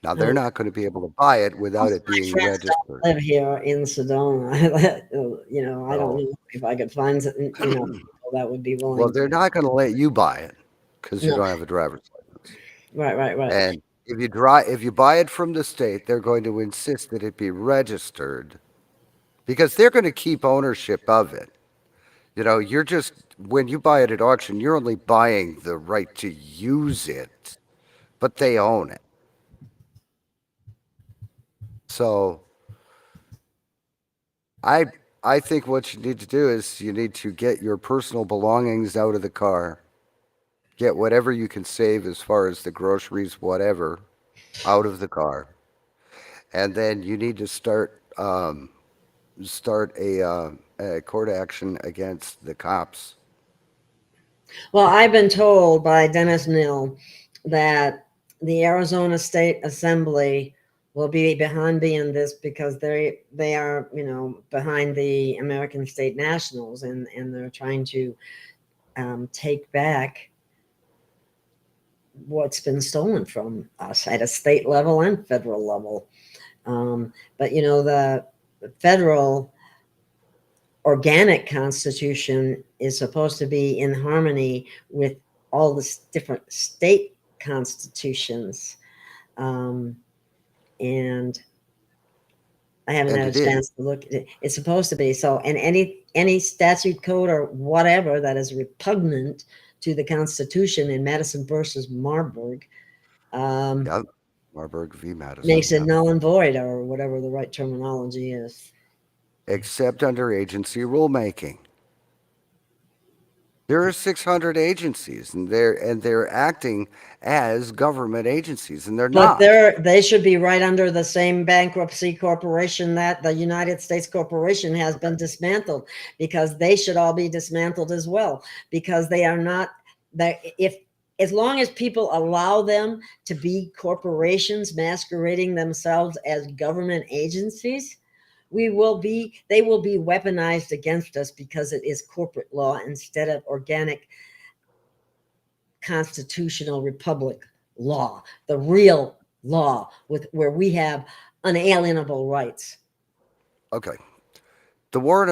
Now they're Um, not going to be able to buy it Most without of it my being friends registered. don't live here in Sedona. I don't So, know if I could find people that would be well, willing to. they're not going to let you buy it because you No, don't have a driver's license. right. And if you buy it from the state, they're going to insist that it be registered because they're going to keep ownership of it. You're just when you buy it at auction, you're only buying the right to use it, but they own it. So I I think what you need to do is you need to get your personal belongings out of the car. Get whatever you can save as far as the groceries, whatever, out of the car. And then you need to start a court action against the cops. Well, I've been told by Dennis Mill that the Arizona State Assembly will be behind being this because they are, behind the American State Nationals, and they're trying to take back what's been stolen from us at a state level and federal level. But the federal organic constitution is supposed to be in harmony with all the different state constitutions. And I haven't And had a it is. chance to look at it. It's supposed to be. So, and any statute code or whatever that is repugnant to the Constitution in Madison versus Marburg Yeah, Marburg v. Madison. makes it Yeah. null and void, or whatever the right terminology is. Except under agency rulemaking. There are 600 agencies, and they're acting as government agencies, and they're But not. they should be right under the same bankruptcy corporation that the United States Corporation has been dismantled, because they should all be dismantled as well, because they are not that if as long as people allow them to be corporations masquerading themselves as government agencies, they will be weaponized against us because it is corporate law instead of organic constitutional republic law, the real law where we have unalienable rights. Okay. The War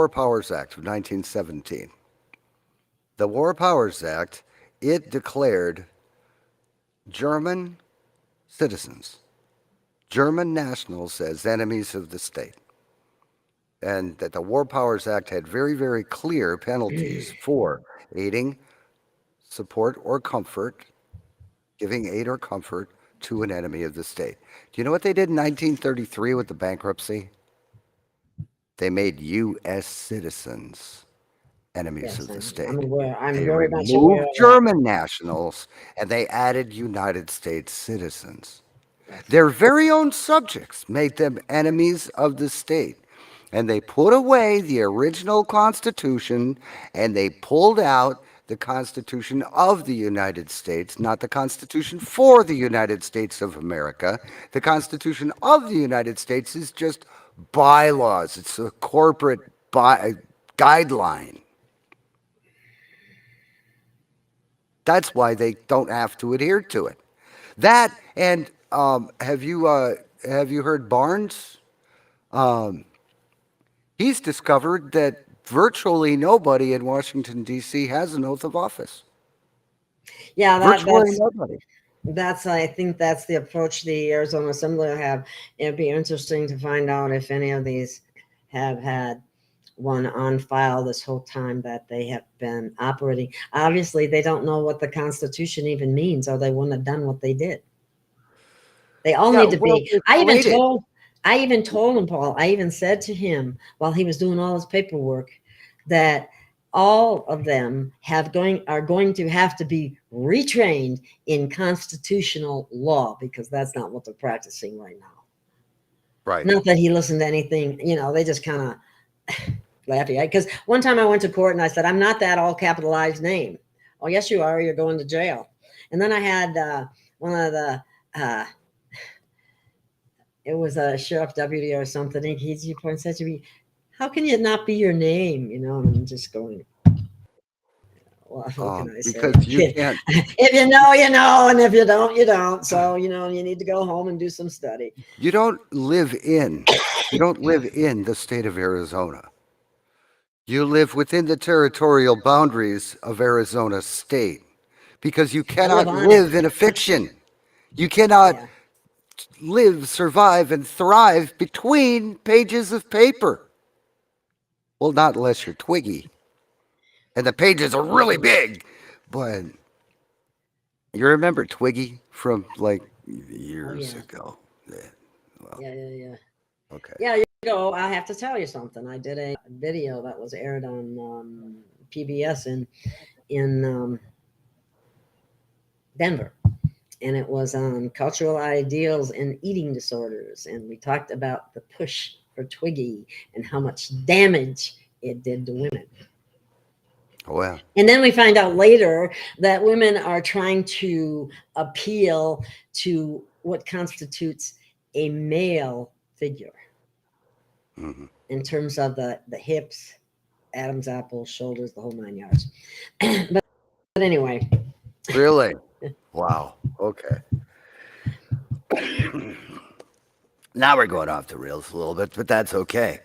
Powers Act of 1917. The War Powers Act, it declared German citizens, German nationals as enemies of the state. And that the War Powers Act had very, very clear penalties for aiding, support, or comfort, giving aid or comfort to an enemy of the state. Do you know what they did in 1933 with the bankruptcy? They made U.S. citizens enemies Yes, of the I'm state. aware. I'm They very much aware removed of that. German nationals and they added United States citizens. Their very own subjects made them enemies of the state. And they put away the original Constitution and they pulled out the Constitution of the United States, not the Constitution for the United States of America. The Constitution of the United States is just bylaws, it's a corporate guideline. That's why they don't have to adhere to it. That and have you heard Barnes? He's discovered that virtually nobody in Washington D.C. has an oath of office. Yeah, Virtually nobody. I think that's the approach the Arizona Assembly will have. It'd be interesting to find out if any of these have had one on file this whole time that they have been operating. Obviously, they don't know what the Constitution even means, or they wouldn't have done what they did. They all Yeah, need to well, be. they I even created- told him, Paul. I even said to him while he was doing all his paperwork that all of them are going to have to be retrained in constitutional law, because that's not what they're practicing right now. Right. Not that he listened to anything, they just kind of laughing. Because one time I went to court and I said, I'm not that all capitalized name. Oh, yes, you are. You're going to jail. And then I had one of the, it was a sheriff deputy or something. And he said to me, how can it not be your name? And I'm just going, well, what can I say? Because you can't. If you know, you know, and if you don't, you don't. So, you need to go home and do some study. You don't live in the state of Arizona. You live within the territorial boundaries of Arizona state, because you I cannot live on it. live in a fiction. You cannot Yeah. live, survive, and thrive between pages of paper. Well, not unless you're Twiggy. And the pages are really big. But you remember Twiggy from like Oh years yeah. ago? Yeah. Well, Yeah. okay. Yeah, you go. I have to tell you something. I did a video that was aired on PBS in Denver, and it was on cultural ideals and eating disorders. And we talked about the push for Twiggy and how much damage it did to women. Oh, yeah. And then we find out later that women are trying to appeal to what constitutes a male figure Hmm. in terms of the hips, Adam's apple, shoulders, the whole 9 yards. but anyway, Really? Wow. Okay. Now we're going off the rails a little bit, but that's okay.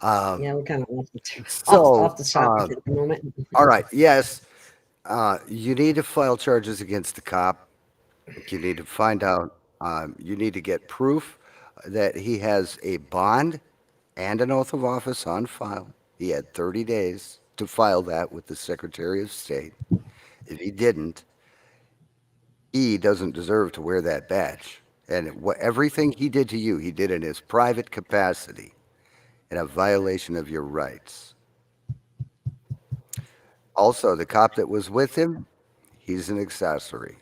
yeah, we're kind of off So, the topic at the moment. all right. Yes, you need to file charges against the cop. You need to find out. You need to get proof that he has a bond and an oath of office on file. He had 30 days to file that with the Secretary of State. If he didn't, he doesn't deserve to wear that badge. And everything he did to you, he did in his private capacity, in a violation of your rights. Also, the cop that was with him, he's an accessory.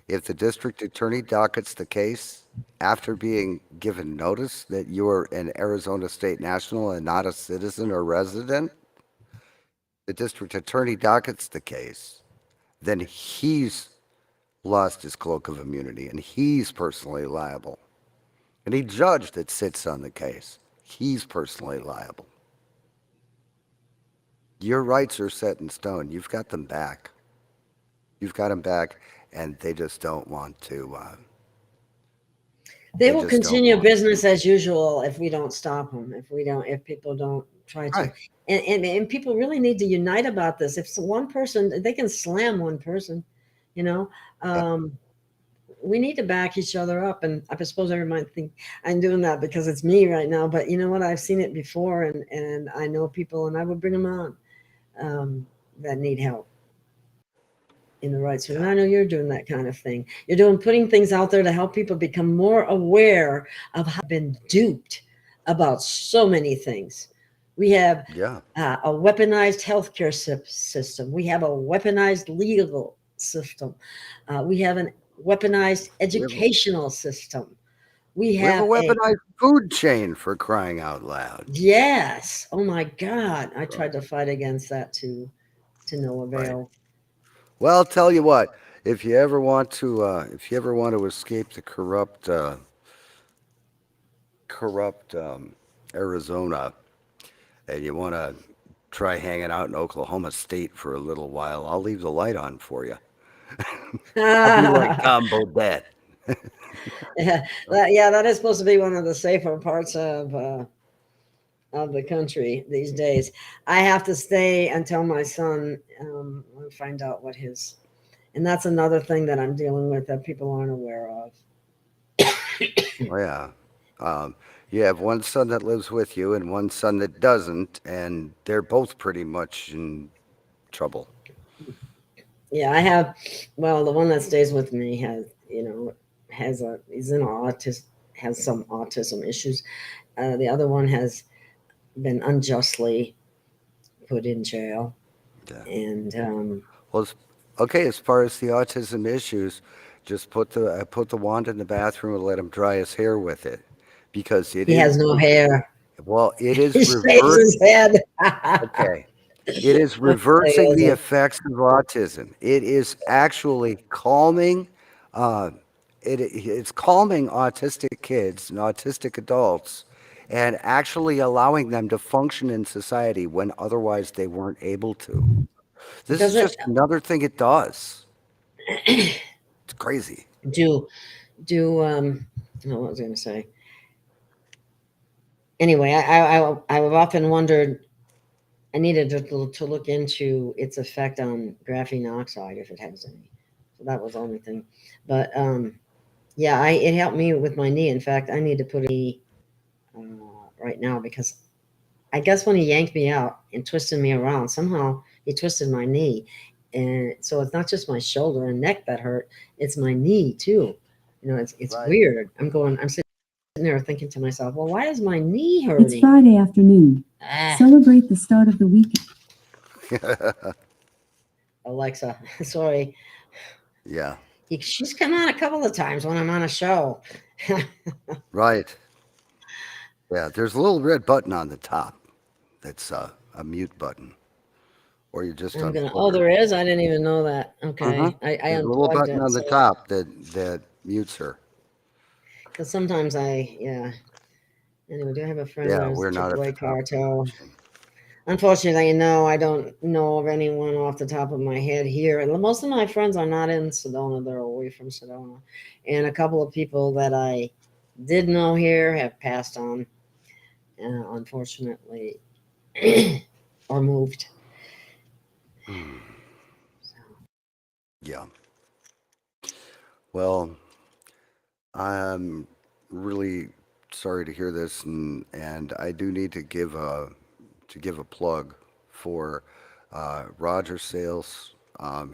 If the district attorney dockets the case after being given notice that you're an Arizona state national and not a citizen or resident, the district attorney dockets the case, then he's lost his cloak of immunity and he's personally liable. Any judge that sits on the case, he's personally liable. Your rights are set in stone. You've got them back. You've got them back, and they just don't want to. They They will just don't continue want to. business as usual if we don't stop them. If people don't try to, Right. and people really need to unite about this. If one person, they can slam one person, you know. Yeah. We need to back each other up. And I suppose everyone might think I'm doing that because it's me right now. But you know what? I've seen it before, and I know people, and I would bring them on that need help in the right way. And I know you're doing that kind of thing. You're putting things out there to help people become more aware of how they've been duped about so many things. We have Yeah. a weaponized healthcare system. We have a weaponized legal system. We have a weaponized We have, educational system. We we have a have a weaponized food chain for crying out loud. yes. Oh my God! I tried Right. to fight against that to no Right. avail. Well, I'll tell you what. If you ever want to escape the corrupt Arizona, and you want to try hanging out in Oklahoma State for a little while, I'll leave the light on for you. I'll be like Tom Bodette. Yeah, that is supposed to be one of the safer parts of the country these days. I have to stay until my son find out what his, and that's another thing that I'm dealing with that people aren't aware of. Oh, yeah. Um, you have one son that lives with you and one son that doesn't, and they're both pretty much in trouble. Yeah, I have. Well, the one that stays with me he's an autism, has some autism issues. The other one has been unjustly put in jail, Yeah. and Well, okay. As far as the autism issues, just put the wand in the bathroom and let him dry his hair with it, because it he is has no hair. it He is shaves his head. Okay. It is What reversing is the it? effects of autism. It is actually calming. Uh, it's calming autistic kids and autistic adults, and actually allowing them to function in society when otherwise they weren't able to. This is Does it just another thing it does. It's crazy. do no, what was I going to say? Anyway, I've often wondered. I needed to look into its effect on graphene oxide if it has any. So that was the only thing. But yeah, it helped me with my knee. In fact, I need to put a knee right now because I guess when he yanked me out and twisted me around, somehow he twisted my knee. And so it's not just my shoulder and neck that hurt, it's my knee too. It's Right. weird. I'm sitting there thinking to myself, well, why is my knee It's hurting? Friday afternoon. Ah, Celebrate the start of the weekend. Alexa, sorry. Yeah, She's come on a couple of times when I'm on a show. right. Yeah, there's a little red button on the top that's a mute button, or you just I'm gonna. unplug Oh, her. there is. I didn't even know that. Okay, I There's a little unplugged button it. on the So top that mutes her. because sometimes yeah. Anyway, do I have a friend Yeah, there's we're not at the AAA top of cartel? the chain. Unfortunately, no, I don't know of anyone off the top of my head here. And most of my friends are not in Sedona; they're away from Sedona. And a couple of people that I did know here have passed on, unfortunately, or moved. Hmm. Yeah. Well, I'm really sorry to hear this, and I do need to give a plug for Roger Sales.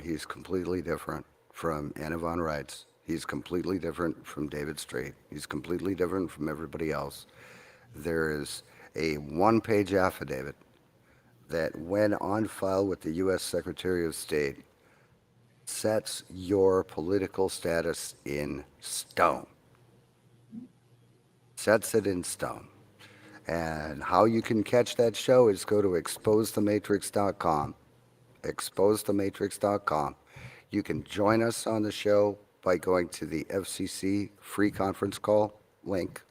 He's completely different from Anna Von Reitz. He's completely different from David Straight. He's completely different from everybody else. There is a one-page affidavit that, when on file with the U.S. Secretary of State, sets your political status in stone. Sets it in stone. And how you can catch that show is go to exposethematrix.com. Exposethematrix.com. You can join us on the show by going to the FCC free conference call link.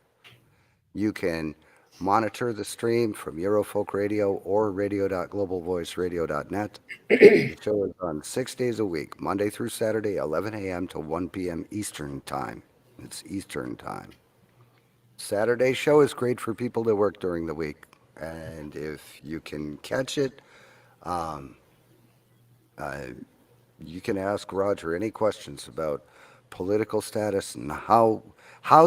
You can monitor the stream from Eurofolk Radio or radio.globalvoiceradio.net. The show is on 6 days a week, Monday through Saturday, 11 a.m. to 1 p.m. Eastern Time. It's Eastern Time. Saturday show is great for people that work during the week. And if you can catch it, um, uh, you can ask Roger any questions about political status and how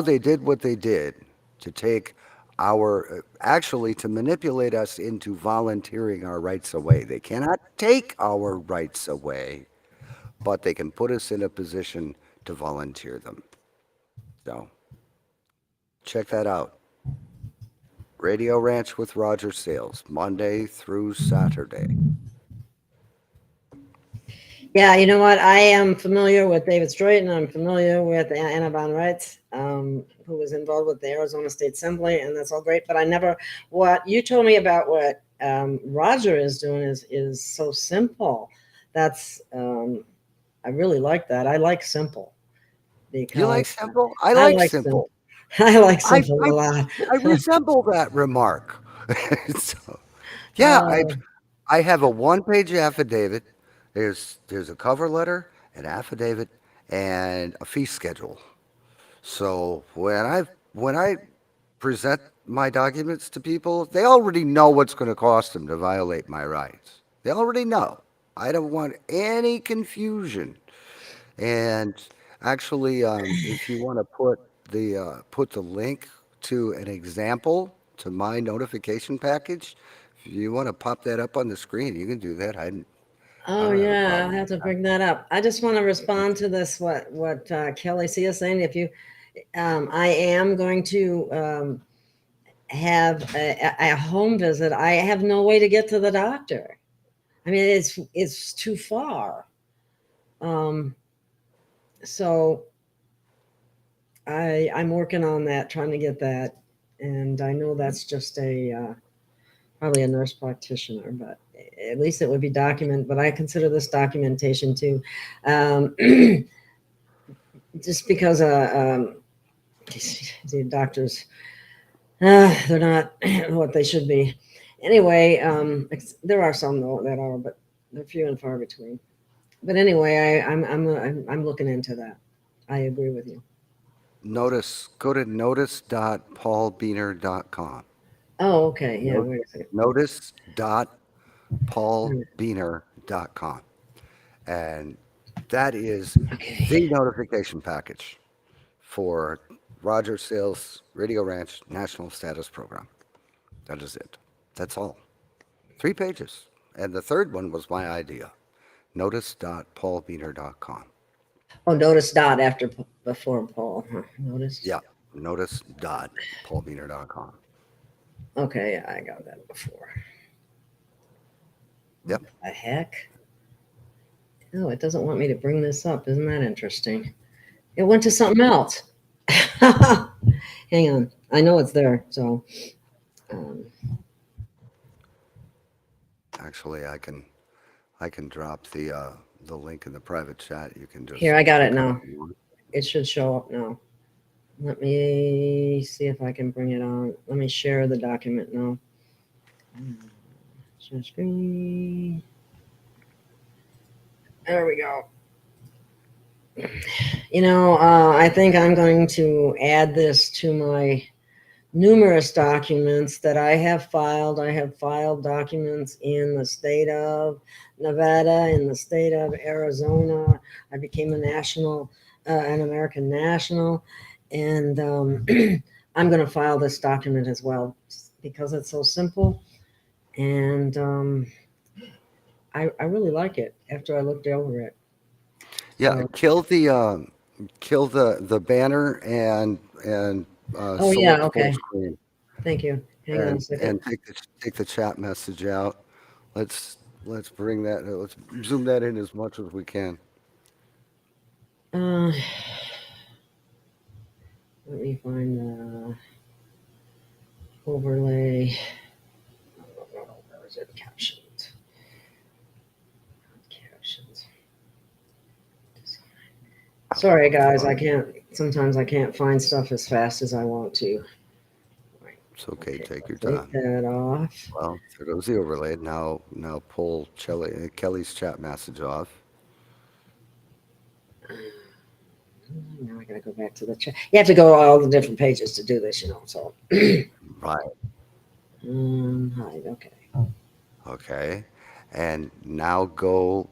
they did what they did to take our actually to manipulate us into volunteering our rights away. They cannot take our rights away, but they can put us in a position to volunteer them. So check that out. Radio Ranch with Roger Sales, Monday through Saturday. Yeah, you know what? I am familiar with David Strait, and I'm familiar with Anna Von Reitz, who was involved with the Arizona State Assembly, and that's all great. But I never, what you told me about what Roger is doing is so simple. That's I really like that. I like simple You like because simple? I I like like simple. simple. I like I, simple a I, lot. I resemble that remark. So, yeah, Uh, I have a one-page affidavit. There's a cover letter, an affidavit, and a fee schedule. So when I present my documents to people, they already know what's going to cost them to violate my rights. They already know. I don't want any confusion. And actually, if you want to put the link to an example to my notification package, if you want to pop that up on the screen, you can do that. I Oh don't have a yeah, I'll problem have with to that. bring that up. I just want to respond to this. What Kelly C is saying. If you, I am going to have a home visit. I have no way to get to the doctor. I mean, it's too far. Um, so I'm working on that, trying to get that, and I know that's just a probably a nurse practitioner, but at least it would be document. But I consider this documentation too. Um, just because the doctors they're not what they should be anyway. There are some though that are, but they're few and far between. But anyway, I'm looking into that. I agree with you. Go to notice.paulbeener.com. Oh, okay. Yeah, No- wait a second. Notice.paulbeener.com. And That is the notification package for Roger Sales Radio Ranch National Status Program. That is it. That's all. 3 pages. And the third one was my idea. Notice.paulbeaner.com. Oh, notice dot after before Paul. Huh? Notice. Yeah, notice.paulbeaner.com. Okay, yeah, I got that before. Yep. What the heck? Oh, it doesn't want me to bring this up. Isn't that interesting? It went to something else. Hang on. I know it's there. So, Actually, I can drop the link in the private chat. You can just here, I got it now. It should show up now. Let me see if I can bring it on. Let me share the document now. Share screen. There we go. You know, I think I'm going to add this to my numerous documents that I have filed. I have filed documents in the state of Nevada, in the state of Arizona. I became an American national, and I'm going to file this document as well because it's so simple, and I really like it after I looked over it. Yeah, kill the banner and Oh yeah, select full okay. screen Thank you. Hang on a second. and take the chat message out. Let's bring that. Let's zoom that in as much as we can. Let me find the overlay. Where is it? Captions. Captions. Sorry, guys. Sometimes I can't find stuff as fast as I want to. It's okay. Take your Take time. that off. Well, there goes the overlay. Now pull Kelly's chat message off. Now I gotta go back to the chat. You have to go all the different pages to do this, you know. So. Right. Hide. Okay. Okay. And now go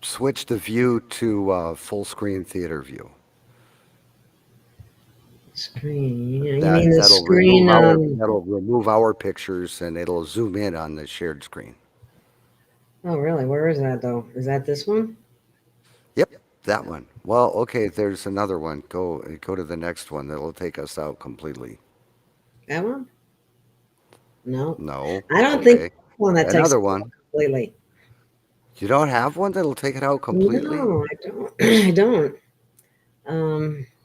switch the view to full screen theater view. Screen. You mean the screen that'll remove our pictures and it'll zoom in on the shared screen. Oh, really? Where is that though? Is that this one? Yep, that one. Well, okay, there's another one. Go to the next one. That'll take us out completely. That one? No. No. I don't okay. think one that takes Another it one. out completely. You don't have one that'll take it out completely? No, I don't. I don't.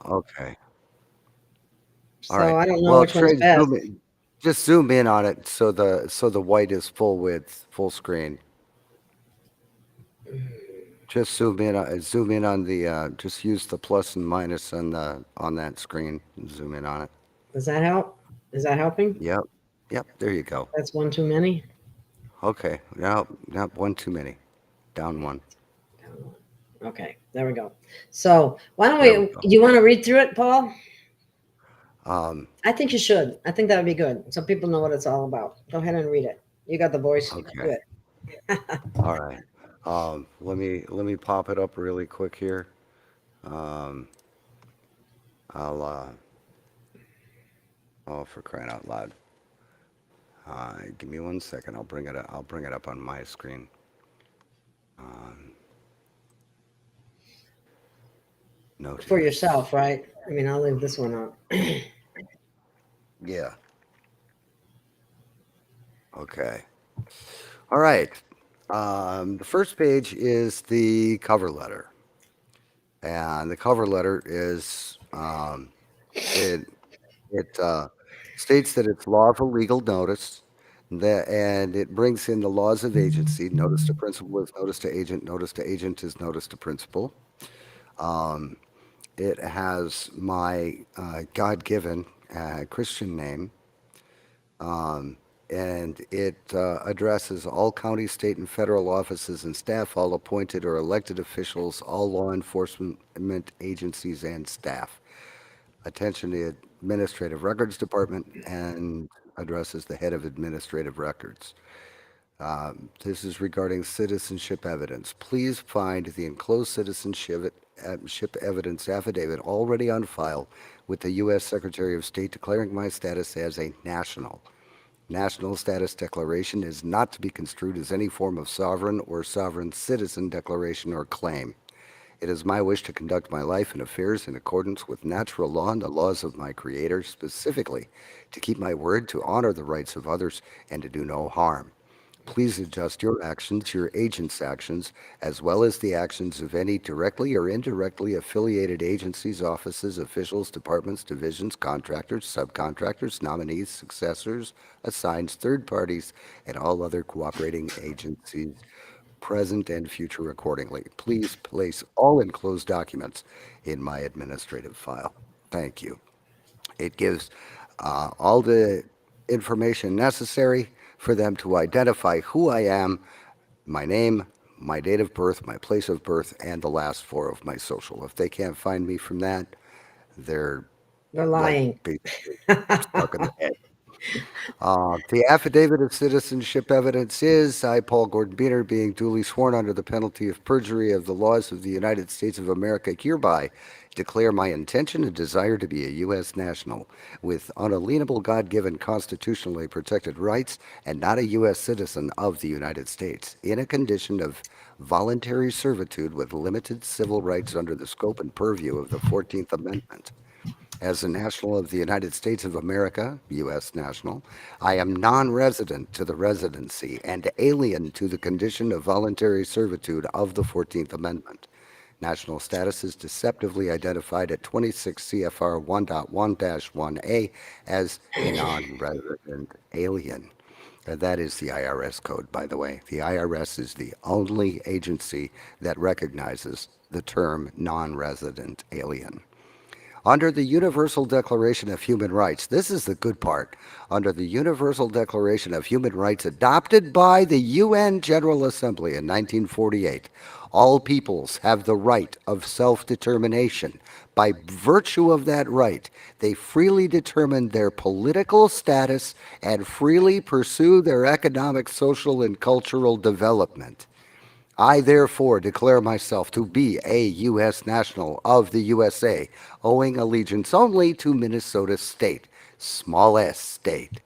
Okay. So All right. I don't know Well, which one's best. just zoom in on it so the white is full width, full screen. Just zoom in on the just use the plus and minus on that screen and zoom in on it. Does that help? Is that helping? Yep. There you go. That's one too many. Okay. Yep. One too many. Down one. Okay, there we go. So why don't There we go. you want to read through it, Paul? Um, I think you should. I think that would be good. So people know what it's all about. Go ahead and read it. You got the voice. Okay. Do it. all right. Let me pop it up really quick here. I'll oh, for crying out loud. Give me 1 second. I'll bring it up on my screen. No. For yourself, right? I mean, I'll leave this one up. Yeah. Okay. All right. The first page is the cover letter, and the cover letter is it states that it's lawful legal notice, and it brings in the laws of agency. Notice to principal is notice to agent. Notice to agent is notice to principal. It has my God-given Christian name, and it addresses all county, state, and federal offices and staff, all appointed or elected officials, all law enforcement agencies and staff. Attention to the Administrative Records Department, and addresses the head of administrative records. This is regarding citizenship evidence. Please find the enclosed citizenship evidence affidavit already on file with the U.S. Secretary of State declaring my status as a national. National status declaration is not to be construed as any form of sovereign or sovereign citizen declaration or claim. It is my wish to conduct my life and affairs in accordance with natural law and the laws of my Creator, specifically to keep my word, to honor the rights of others, and to do no harm. Please adjust your actions, your agents' actions, as well as the actions of any directly or indirectly affiliated agencies, offices, officials, departments, divisions, contractors, subcontractors, nominees, successors, assigns, third parties, and all other cooperating agencies, present and future accordingly. Please place all enclosed documents in my administrative file. Thank you. It gives all the information necessary for them to identify who I am, my name, my date of birth, my place of birth, and the last four of my social. If they can't find me from that, they're They're like lying. basically stuck in the head. The affidavit of citizenship evidence is I, Paul Gordon Beener, being duly sworn under the penalty of perjury of the laws of the United States of America, hereby declare my intention and desire to be a U.S. national with unalienable God-given constitutionally protected rights and not a U.S. citizen of the United States, in a condition of voluntary servitude with limited civil rights under the scope and purview of the 14th Amendment. As a national of the United States of America, U.S. national, I am non-resident to the residency and alien to the condition of voluntary servitude of the 14th Amendment. National status is deceptively identified at 26 CFR 1.1-1A as a non-resident alien. And that is the IRS code, by the way. The IRS is the only agency that recognizes the term non-resident alien. Under the Universal Declaration of Human Rights, this is the good part. Under the Universal Declaration of Human Rights adopted by the UN General Assembly in 1948, all peoples have the right of self-determination. By virtue of that right, they freely determine their political status and freely pursue their economic, social, and cultural development. I therefore declare myself to be a U.S. national of the USA, owing allegiance only to Minnesota State, small s state.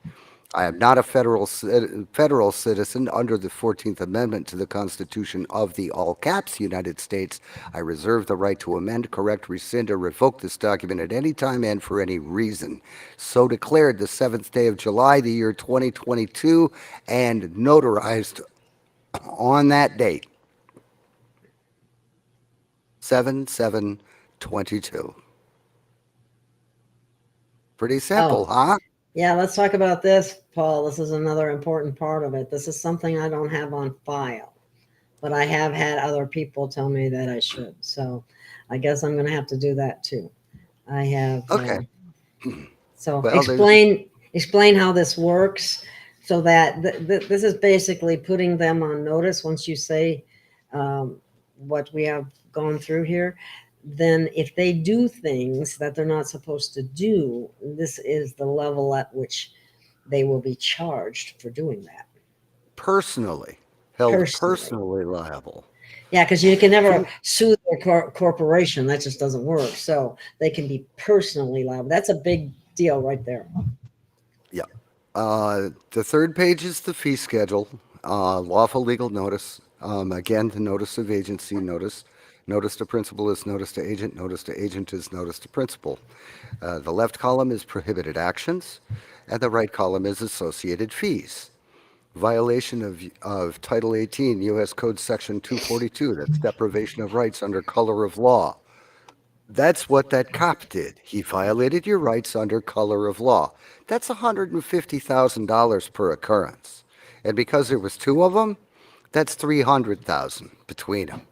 I am not a federal citizen under the 14th Amendment to the Constitution of the all caps United States. I reserve the right to amend, correct, rescind, or revoke this document at any time and for any reason. So declared the 7th day of July, the year 2022, and notarized on that date. 7/7/22. Pretty simple, Oh. huh? Yeah, let's talk about this, Paul. This is another important part of it. This is something I don't have on file, but I have had other people tell me that I should. So I guess I'm going to have to do that too. I have. Okay. So Well, explain how this works, so that this is basically putting them on notice. Once you say what we have gone through here, then if they do things that they're not supposed to do, this is the level at which they will be charged for doing that. personally, held Personally. personally liable. Yeah, because you can never sue their corporation. That just doesn't work. So they can be personally liable. That's a big deal right there. Yeah. The third page is the fee schedule, lawful legal notice. Again, the notice of agency notice. Notice to principal is notice to agent. Notice to agent is notice to principal. The left column is prohibited actions, and the right column is associated fees. Violation of Title 18 U.S. Code Section 242, that's deprivation of rights under color of law. That's what that cop did. He violated your rights under color of law. That's $150,000 per occurrence. And because there was two of them, that's $300,000 between them.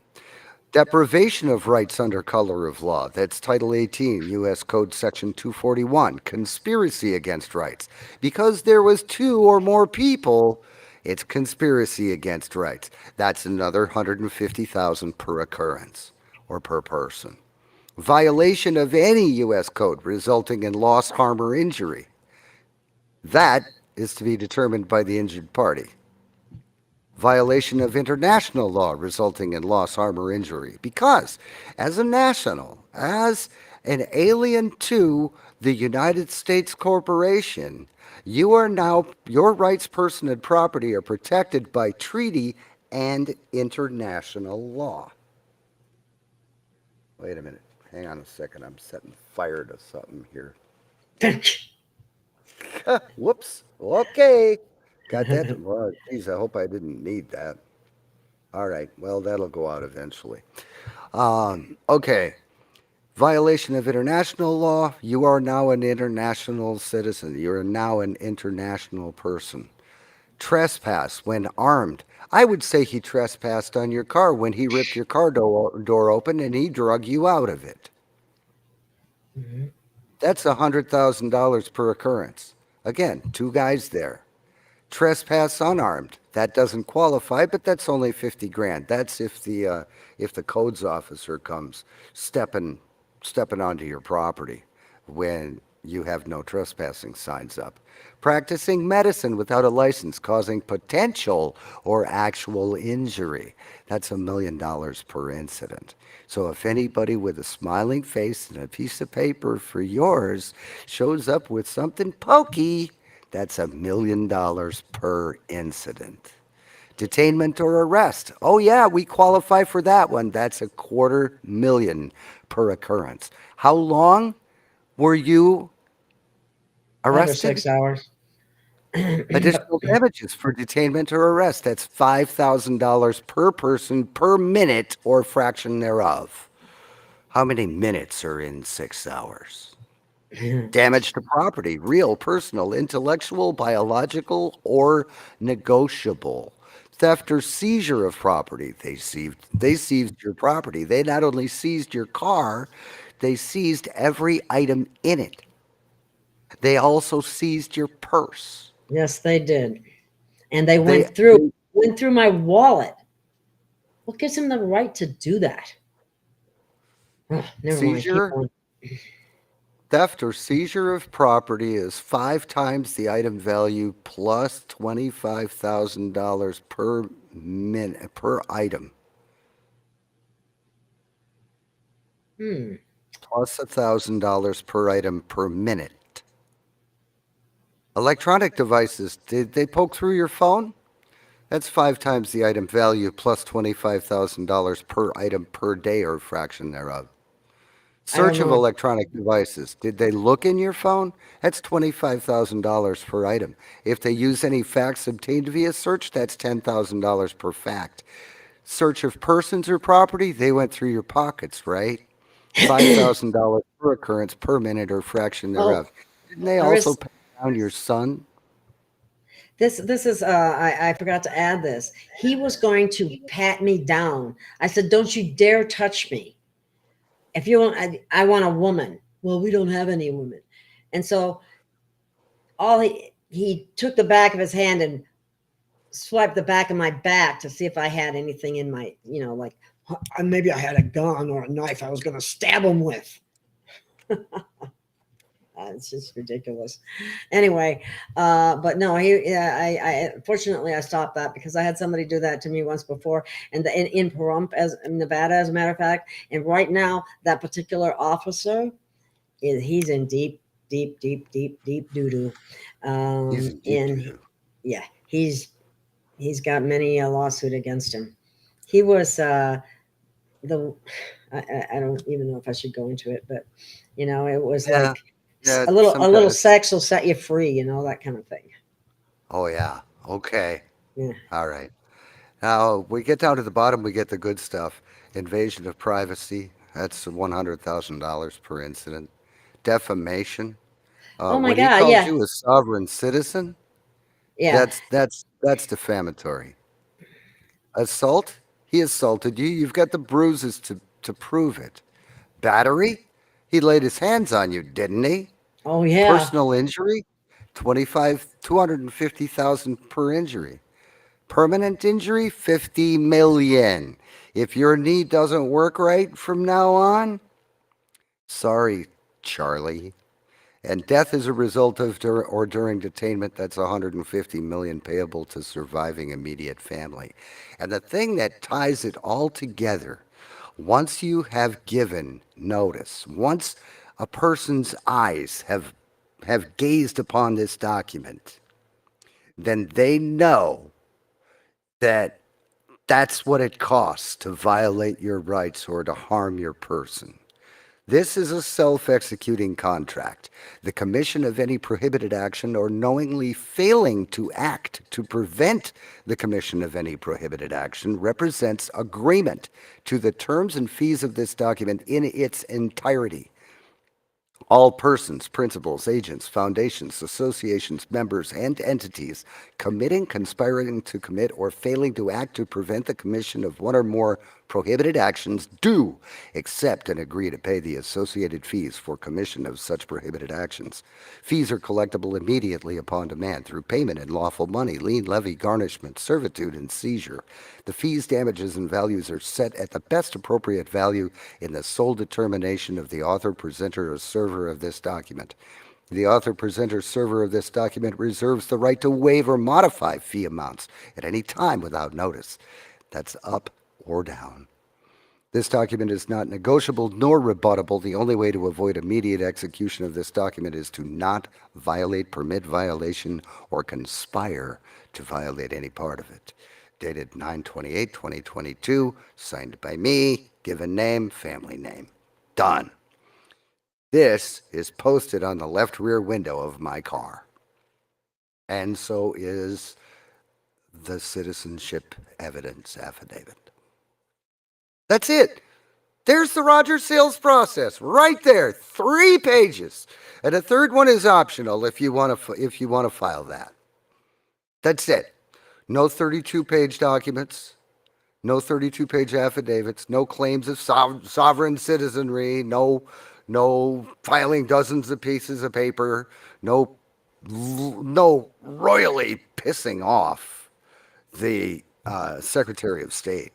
Deprivation of rights under color of law. That's Title 18, U.S. Code Section 241, conspiracy against rights. Because there was two or more people, it's conspiracy against rights. That's another $150,000 per occurrence or per person. Violation of any U.S. code resulting in loss, harm, or injury. That is to be determined by the injured party. Violation of international law resulting in loss, harm, or injury. Because as a national, as an alien to the United States corporation, you are now, your rights, person, and property are protected by treaty and international law. Wait a minute. Hang on a second. I'm setting fire to something here. Whoops. Okay. Got that? Well, geez, I hope I didn't need that. All right. Well, that'll go out eventually. Okay. Violation of international law. You are now an international citizen. You are now an international person. Trespass when armed. I would say he trespassed on your car when he ripped your car door open and he drug you out of it. That's $100,000 per occurrence. Again, two guys there. Trespass unarmed. That doesn't qualify, but that's only 50 grand. That's if the codes officer comes stepping onto your property when you have no trespassing signs up. Practicing medicine without a license causing potential or actual injury. That's $1 million per incident. So if anybody with a smiling face and a piece of paper for yours shows up with something pokey, that's $1 million per incident. Detainment or arrest. Oh yeah, we qualify for that one. That's $250,000 per occurrence. How long were you 5 or arrested? 6 hours. Additional damages for detainment or arrest. That's $5,000 per person per minute or fraction thereof. How many minutes are in 6 hours? Damage to property, real, personal, intellectual, biological, or negotiable. Theft or seizure of property. They seized your property. They not only seized your car, they seized every item in it. They also seized your purse. Yes, they did. And they went through my wallet. What gives them the right to do that? Oh, never mind. Keep Seizure, going. theft or seizure of property is 5 times the item value plus $25,000 per minute per item, plus $1,000 per item per minute. Electronic devices, did they poke through your phone? That's 5 times the item value plus $25,000 per item per day or fraction thereof. Search of know. electronic devices. Did they look in your phone? That's $25,000 per item. If they use any facts obtained via search, that's $10,000 per fact. Search of persons or property, they went through your pockets, right? $5,000 per occurrence per minute or fraction thereof. Didn't they also pat down your son? This is I forgot to add this. He was going to pat me down. I said, "Don't you dare touch me. If you want, I want a woman." Well, we don't have any women. And so he took the back of his hand and swiped the back of my back to see if I had anything in my, like maybe I had a gun or a knife I was going to stab him with. It's just ridiculous. Anyway, but no, fortunately I stopped that because I had somebody do that to me once before, and in Pahrump, in Nevada, as a matter of fact. And right now, that particular officer he's in deep doo-doo. Yeah, he's got many a lawsuit against him. He was I don't even know if I should go into it, but it was like. Yeah, a little sex will set you free, that kind of thing. Oh, yeah. Okay. Yeah. All right. Now, we get down to the bottom, we get the good stuff. Invasion of privacy, that's $100,000 per incident. Defamation. Oh, my when God, he yeah. called you a sovereign citizen, yeah, that's defamatory. Assault, he assaulted you. You've got the bruises to prove it. Battery, he laid his hands on you, didn't he? Oh, yeah. Personal injury, $250,000 per injury. Permanent injury, $50 million. If your knee doesn't work right from now on, sorry, Charlie. And death as a result of or during detainment, that's 150 million payable to surviving immediate family. And the thing that ties it all together, once you have given notice, once a person's eyes have gazed upon this document, then they know that that's what it costs to violate your rights or to harm your person. This is a self-executing contract. The commission of any prohibited action or knowingly failing to act to prevent the commission of any prohibited action represents agreement to the terms and fees of this document in its entirety. All persons, principals, agents, foundations, associations, members, and entities committing, conspiring to commit, or failing to act to prevent the commission of one or more prohibited actions do accept and agree to pay the associated fees for commission of such prohibited actions. Fees are collectible immediately upon demand through payment in lawful money, lien, levy, garnishment, servitude, and seizure. The fees, damages, and values are set at the best appropriate value in the sole determination of the author, presenter, or server of this document. The author, presenter, server of this document reserves the right to waive or modify fee amounts at any time without notice. That's up or down. This document is not negotiable nor rebuttable. The only way to avoid immediate execution of this document is to not violate, permit violation, or conspire to violate any part of it. Dated 9/28/2022, signed by me, given name, family name. Done. This is posted on the left rear window of my car. And so is the citizenship evidence affidavit. That's it. There's the Roger sales process right there, 3 pages. And a third one is optional if you want to file that. That's it. No 32-page documents, no 32-page affidavits, no claims of sovereign citizenry, no filing dozens of pieces of paper, no royally pissing off the Secretary of State.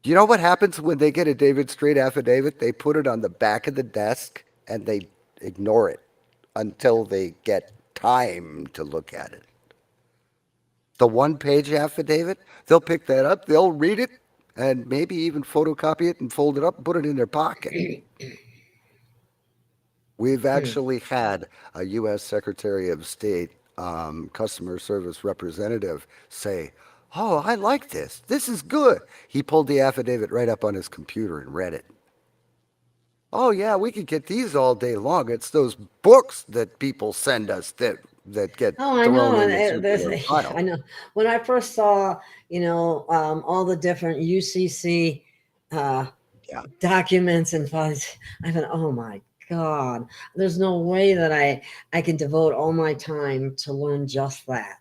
You know what happens when they get a David Strait affidavit? They put it on the back of the desk and they ignore it until they get time to look at it. The 1-page affidavit, they'll pick that up, they'll read it, and maybe even photocopy it and fold it up and put it in their pocket. We've actually had a U.S. Secretary of State customer service representative say, "Oh, I like this. This is good." He pulled the affidavit right up on his computer and read it. "Oh, yeah, we could get these all day long. It's those books that people send us that get Oh, I thrown know. in And the circular file." I know. When I first saw, all the different UCC Yeah. documents and files, I thought, oh my God, there's no way that I can devote all my time to learn just that.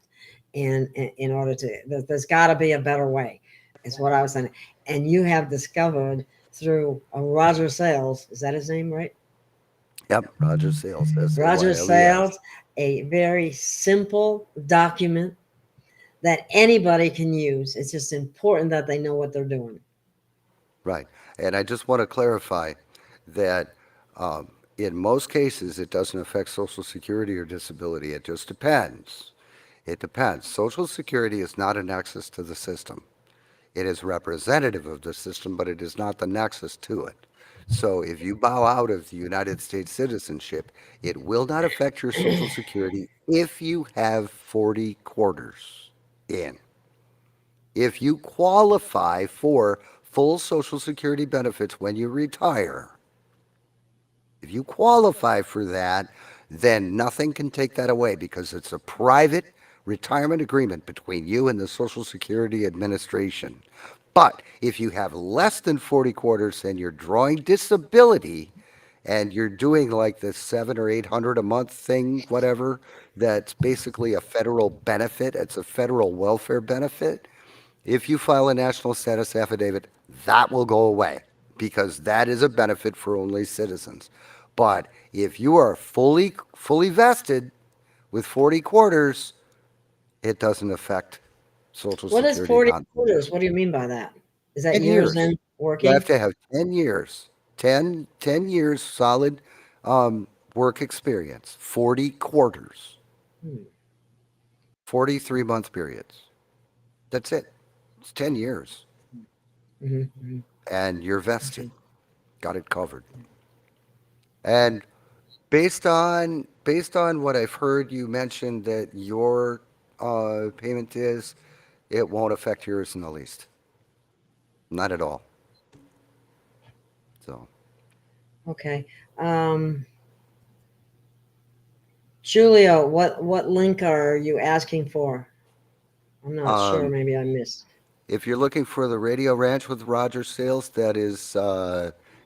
And in order to, there's got to be a better way, is what I was saying. And you have discovered through Roger Sales, is that his name, right? Yep, Roger Sales. Roger SAYLES. Sales, a very simple document that anybody can use. It's just important that they know what they're doing. Right. And I just want to clarify that in most cases, it doesn't affect Social Security or disability. It just depends. It depends. Social Security is not a nexus to the system. It is representative of the system, but it is not the nexus to it. So if you bow out of the United States citizenship, it will not affect your Social Security if you have 40 quarters in. If you qualify for full Social Security benefits when you retire, if you qualify for that, then nothing can take that away because it's a private retirement agreement between you and the Social Security Administration. But if you have less than 40 quarters and you're drawing disability and you're doing like the 700 or 800 a month thing, whatever, that's basically a federal benefit, it's a federal welfare benefit. If you file a national status affidavit, that will go away because that is a benefit for only citizens. But if you are fully vested with 40 quarters, it doesn't affect Social What Security. is 40 quarters? What do you mean by that? Is that 10 years years. in working? You have to have 10 years, 10 years solid work experience, 40 quarters, Hmm. 43-month periods. That's it. It's 10 years. Mhm. And you're vested. Okay. Got it covered. And based on what I've heard, you mentioned that your payment is, it won't affect yours in the least. Not at all. So, Okay. Julia, what link are you asking for? I'm not sure. um, Maybe I missed. if you're looking for the Radio Ranch with Roger Sales, that is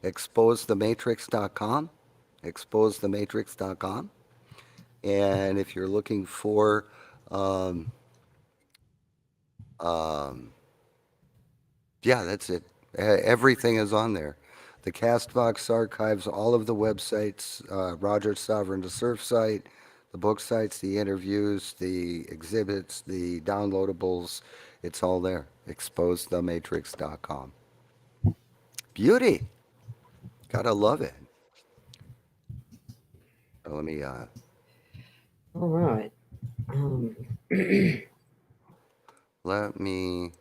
exposethematrix.com, exposethematrix.com. And if you're looking for, um, um, yeah, that's it. Everything is on there. The Castbox archives, all of the websites, Roger's Sovereign to Surf site, the book sites, the interviews, the exhibits, the downloadables, it's all there. Exposethematrix.com. Beauty. Gotta love it. Let me All right. Okay. let me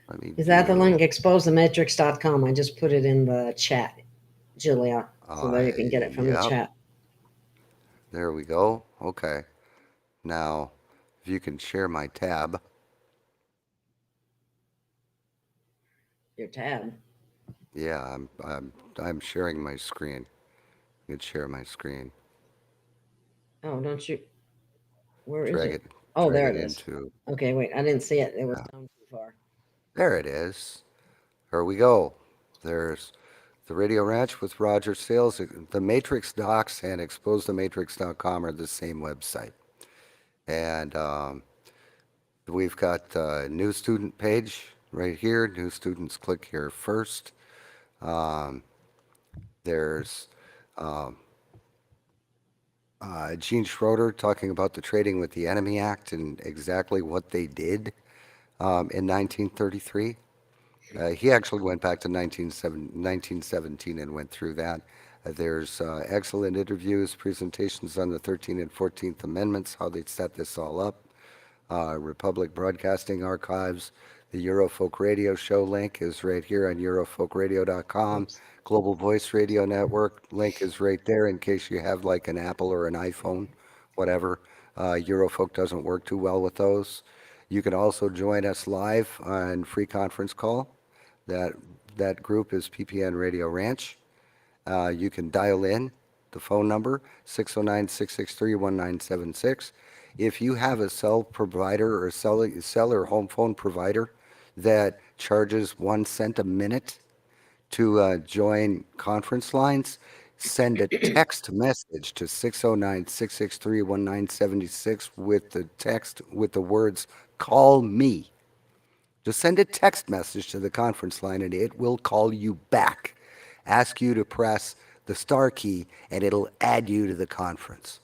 let me Is that the do link? Exposethematrix.com. I just put it in the chat, Julia, so that you can get it from the yep, chat. there we go. Okay. Now, if you can share my tab. Your tab. Yeah, I'm sharing my screen. You can share my screen. Oh, don't you? Where is Drag it? it Oh, drag there it it is. into Okay, wait. I didn't see it. It was yeah. down too far. There it is. Here we go. There's the Radio Ranch with Roger Sales. The Matrix Docs and exposethematrix.com are the same website. And we've got a new student page right here. New students, click here first. Um, there's um, Gene Schroeder talking about the Trading with the Enemy Act and exactly what they did in 1933. He actually went back to 1917 and went through that. There's excellent interviews, presentations on the 13th and 14th Amendments, how they set this all up. Republic Broadcasting Archives. The Eurofolk Radio Show link is right here on eurofolkradio.com. Oops. Global Voice Radio Network link is right there in case you have like an Apple or an iPhone, whatever. Eurofolk doesn't work too well with those. You can also join us live on free conference call. That that group is PPN Radio Ranch. You can dial in the phone number 609-663-1976. If you have a cell provider or cell or home phone provider that charges 1 cent a minute to join conference lines, send a text message to 609-663-1976 with the text with the words "call me." Just send a text message to the conference line and it will call you back. Ask you to press the star key and it'll add you to the conference.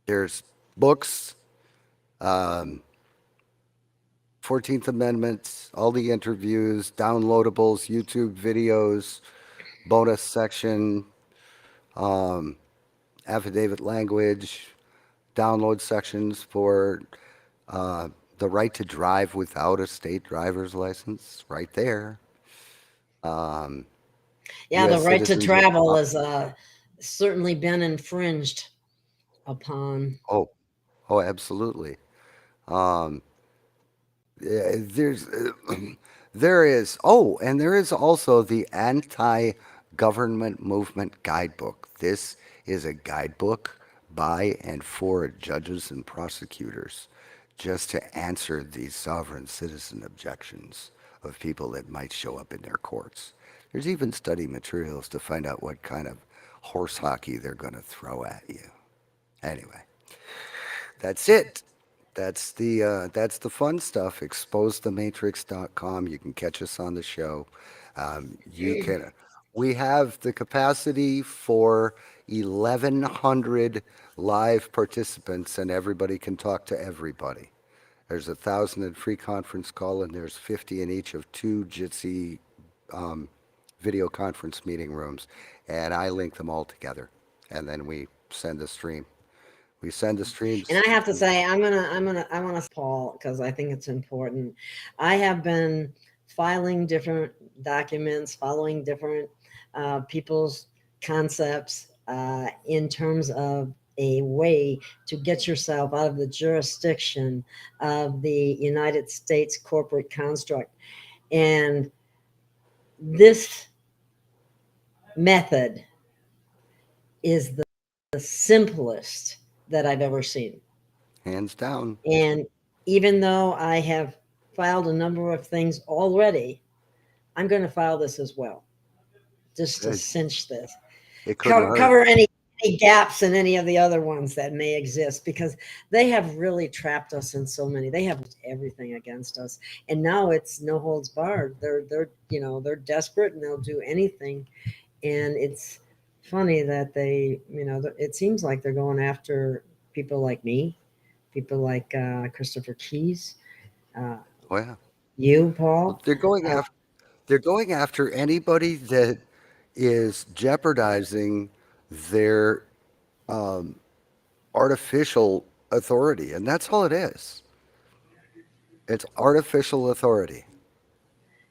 There's books, 14th Amendment, all the interviews, downloadables, YouTube videos, bonus section, affidavit language, download sections for the right to drive without a state driver's license, right there. Yeah, the U.S. right to citizens. travel has certainly been infringed upon. Oh, oh, absolutely. Um, yeah, there is, oh, and there is also the Anti-Government Movement Guidebook. This is a guidebook by and for judges and prosecutors just to answer these sovereign citizen objections of people that might show up in their courts. There's even study materials to find out what kind of horse hockey they're going to throw at you. Anyway, that's it. That's the fun stuff. Exposethematrix.com. You can catch us on the show. You can. We have the capacity for 1,100 live participants, and everybody can talk to everybody. There's 1,000 in free conference call, and there's 50 in each of two Jitsi video conference meeting rooms, and I link them all together, and then we send a stream. We send the streams. And I have to say, I want to Paul, because I think it's important. I have been filing different documents, following different people's concepts in terms of a way to get yourself out of the jurisdiction of the United States corporate construct. And this method is the simplest that I've ever seen. Hands down. And even though I have filed a number of things already, I'm going to file this as well, just to Good. cinch this. It couldn't hurt. Cover any gaps in any of the other ones that may exist, because they have really trapped us in so many. They have everything against us, and now it's no holds barred. They're desperate, and they'll do anything. And it's funny that they, it seems like they're going after people like me, people like Christopher Keys, Oh yeah. you, Paul. They're going after anybody that is jeopardizing their artificial authority, and that's all it is. It's artificial authority.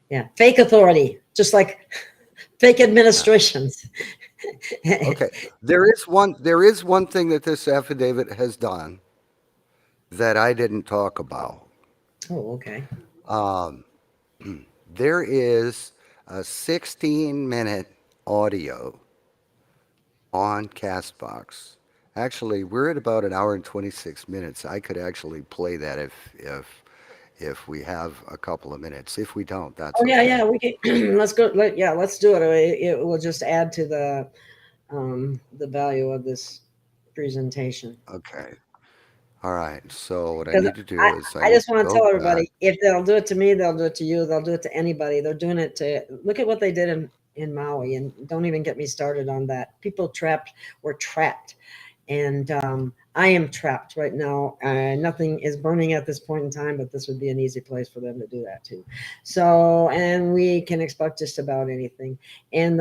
Yeah, fake authority, just like fake administrations. Okay, there is one thing that this affidavit has done that I didn't talk about. Oh, okay. There is a 16-minute audio on Castbox. Actually, we're at about an hour and 26 minutes. I could actually play that if we have a couple of minutes. If we don't, that's Oh yeah, okay. yeah. We can let's go. Let's do it. It will just add to the value of this presentation. Okay. All right. So what I Because need to do is I need just to want to go tell back. everybody, if they'll do it to me, they'll do it to you. They'll do it to anybody. They're doing it to, look at what they did in Maui, and don't even get me started on that. People were trapped. And I am trapped right now. Nothing is burning at this point in time, but this would be an easy place for them to do that too. So, and we can expect just about anything. And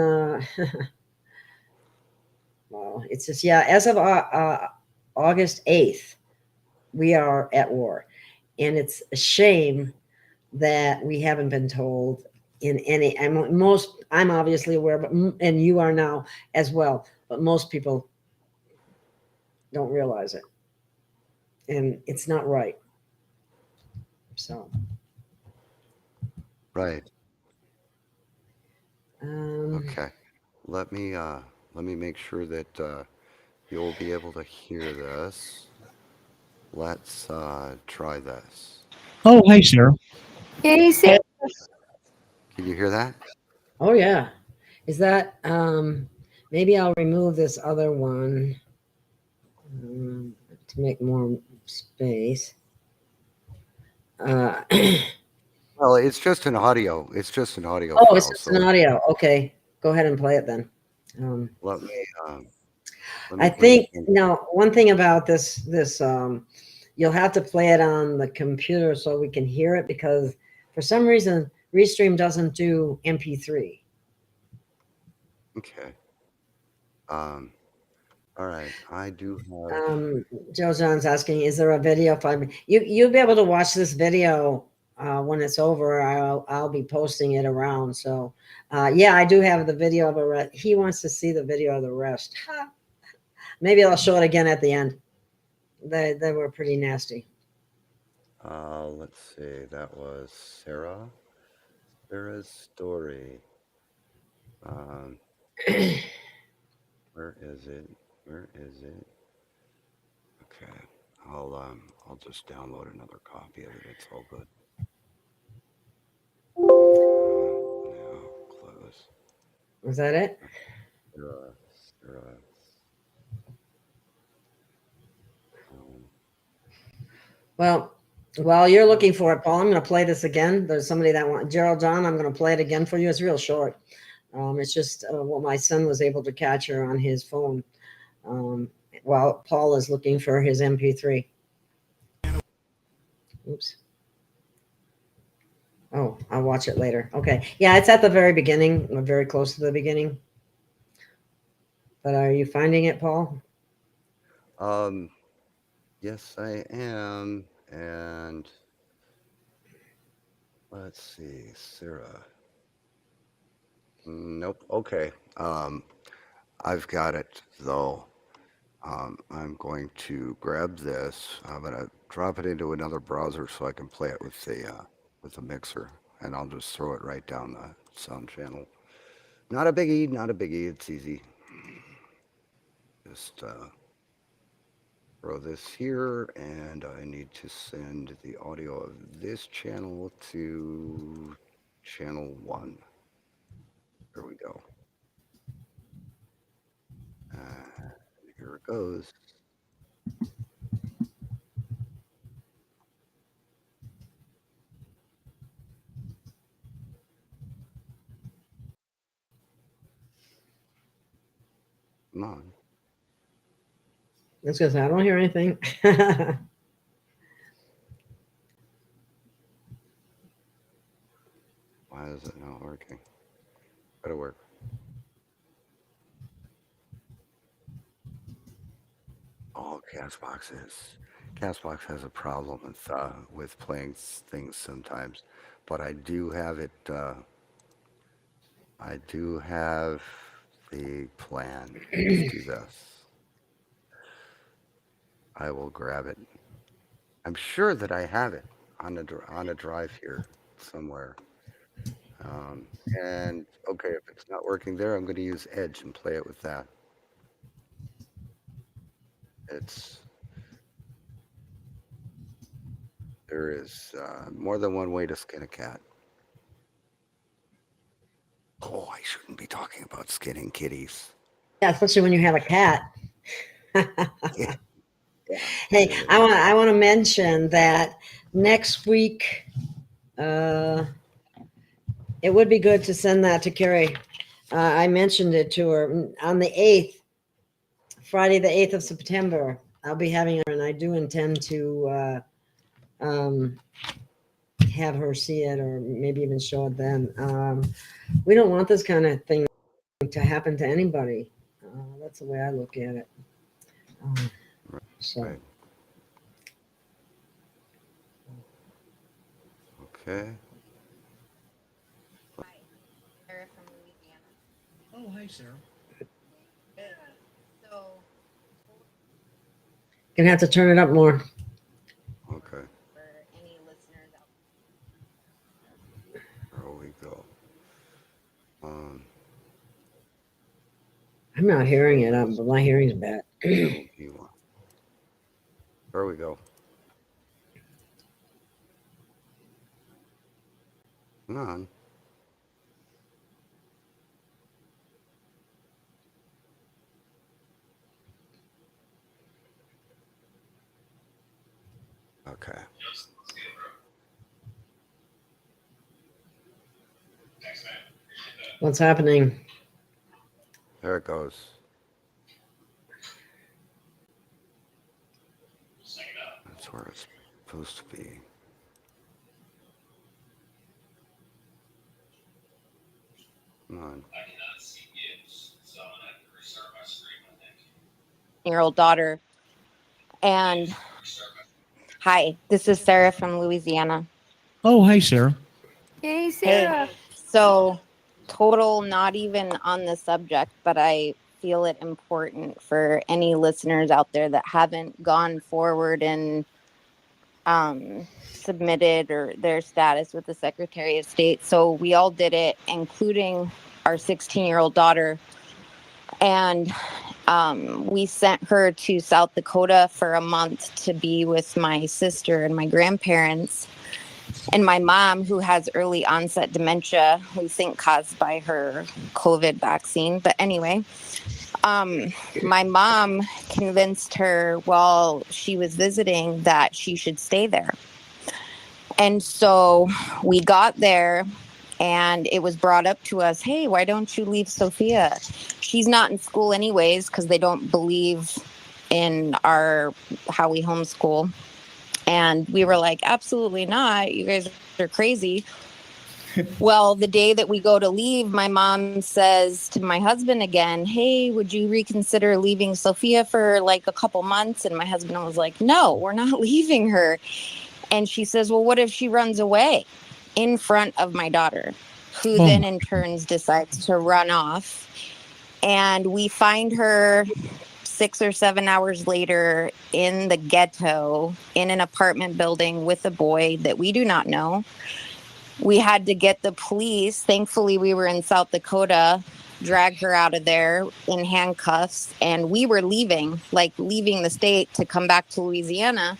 well, it's just, yeah, as of August 8th, we are at war. And it's a shame that we haven't been told in any, I'm obviously aware, but, and you are now as well, but most people don't realize it, and it's not right. So Right. okay. Let me make sure that you'll be able to hear this. Let's try this. Oh, hey, Sarah. Hey, Sarah. Can you hear that? Oh yeah, is that maybe I'll remove this other one to make more space. Well, it's just an audio. It's just an audio Oh, file. it's just an audio. Okay, go ahead and play it then. Let me I think now one thing about this you'll have to play it on the computer so we can hear it, because for some reason Restream doesn't do MP3. Okay. All right. I do have. Joe John's asking, is there a video 5 minutes? You'll be able to watch this video when it's over. I'll be posting it around. So yeah, I do have the video of the rest. He wants to see the video of the rest. Maybe I'll show it again at the end. They were pretty nasty. Let's see. That was Sarah's story. Where is it? Where is it? Okay. I'll just download another copy of it. It's all good. Now close. Was that it? Sarah. Well, while you're looking for it, Paul, I'm going to play this again. There's somebody that wants, Gerald John, I'm going to play it again for you. It's real short. It's just what my son was able to capture on his phone while Paul is looking for his MP3. Oops. Oh, I'll watch it later. Okay. Yeah, it's at the very beginning. We're very close to the beginning. But are you finding it, Paul? Yes, I am. And let's see, Sarah. Nope. Okay. I've got it though. I'm going to grab this. I'm gonna drop it into another browser so I can play it with the mixer, and I'll just throw it right down the sound channel. Not a biggie. Not a biggie. It's easy. Just throw this here, and I need to send the audio of this channel to channel 1. There we go. Here it goes. Come on. That's because I don't hear anything. Why is it not working? Better work. Oh, Castbox has a problem with playing things sometimes, but I do have it. I do have the plan. Let's do this. I will grab it. I'm sure that I have it on a drive here somewhere. And okay, if it's not working there, I'm going to use Edge and play it with that. There is more than one way to skin a cat. Oh, I shouldn't be talking about skinning kitties. Yeah, especially when you have a cat. Yeah. Hey, I want to mention that next week, it would be good to send that to Carrie. I mentioned it to her on the 8th, Friday, the 8th of September. I'll be having her, and I do intend to have her see it or maybe even show it then. We don't want this kind of thing to happen to anybody. That's the way I look at it. So. Right. Okay. Hi, Sarah from Louisiana. Oh, hi, Sarah. So, Gonna have to turn it up more. Okay. for any listeners out There we go. I'm not hearing it, but my hearing's bad. There we go. Come on. Okay. What's happening? There it goes. That's where it's supposed to be. Come on. year-old daughter. And hi, this is Sarah from Louisiana. Oh, hi, Sarah. Hey, Hey, so total not even on the subject, but I feel it important for any listeners out there that haven't gone forward and submitted or their status with the Secretary of State. So we all did it, including our 16-year-old daughter. And we sent her to South Dakota for a month to be with my sister and my grandparents. And my mom, who has early onset dementia, we think caused by her COVID vaccine. But anyway, my mom convinced her while she was visiting that she should stay there. And so we got there and it was brought up to us, hey, why don't you leave Sophia? She's not in school anyways because they don't believe in how we homeschool. And we were like, absolutely not. You guys are crazy. Well, the day that we go to leave, my mom says to my husband again, hey, would you reconsider leaving Sophia for like a couple months? And my husband was like, no, we're not leaving her. And she says, well, what if she runs away in front of my daughter, who then in turn decides to run off? And we find her 6 or 7 hours later in the ghetto in an apartment building with a boy that we do not know. We had to get the police. Thankfully, we were in South Dakota, drag her out of there in handcuffs. And we were leaving the state to come back to Louisiana.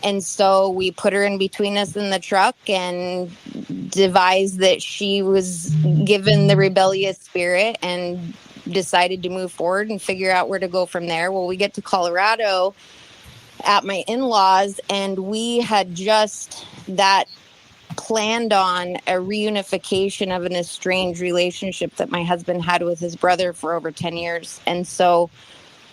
And so we put her in between us in the truck and devised that she was given the rebellious spirit and decided to move forward and figure out where to go from there. Well, we get to Colorado at my in-laws, and we had just planned on a reunification of an estranged relationship that my husband had with his brother for over 10 years. And so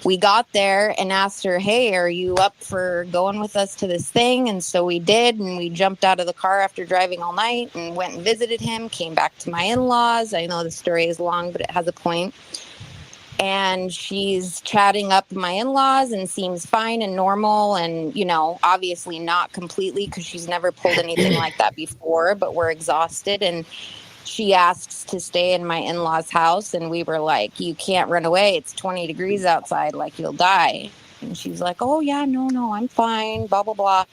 we got there and asked her, hey, are you up for going with us to this thing? And so we did. And we jumped out of the car after driving all night and went and visited him, came back to my in-laws. I know the story is long, but it has a point. And she's chatting up my in-laws and seems fine and normal. And, you know, obviously not completely because she's never pulled anything like that before, but we're exhausted. And she asks to stay in my in-laws' house. And we were like, you can't run away. It's 20 degrees outside, like you'll die. And she's like, oh, yeah, no, I'm fine, blah, blah, blah.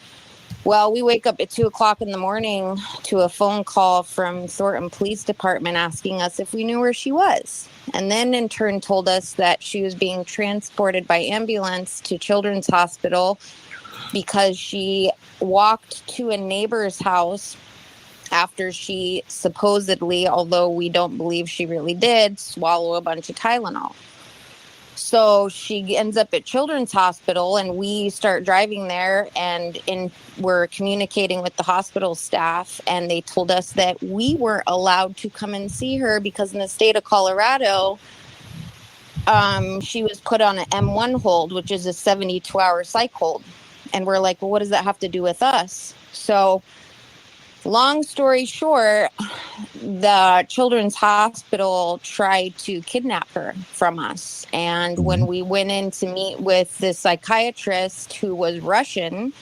Well, we wake up at 2:00 in the morning to a phone call from Thornton Police Department asking us if we knew where she was. And then in turn told us that she was being transported by ambulance to Children's Hospital because she walked to a neighbor's house after she supposedly, although we don't believe she really did, swallow a bunch of Tylenol. So she ends up at Children's Hospital, and we start driving there, and we're communicating with the hospital staff, and they told us that we weren't allowed to come and see her because in the state of Colorado, she was put on an M1 hold, which is a 72-hour psych hold. And we're like, well, what does that have to do with us? So long story short, the Children's Hospital tried to kidnap her from us. And when we went in to meet with the psychiatrist who was Russian,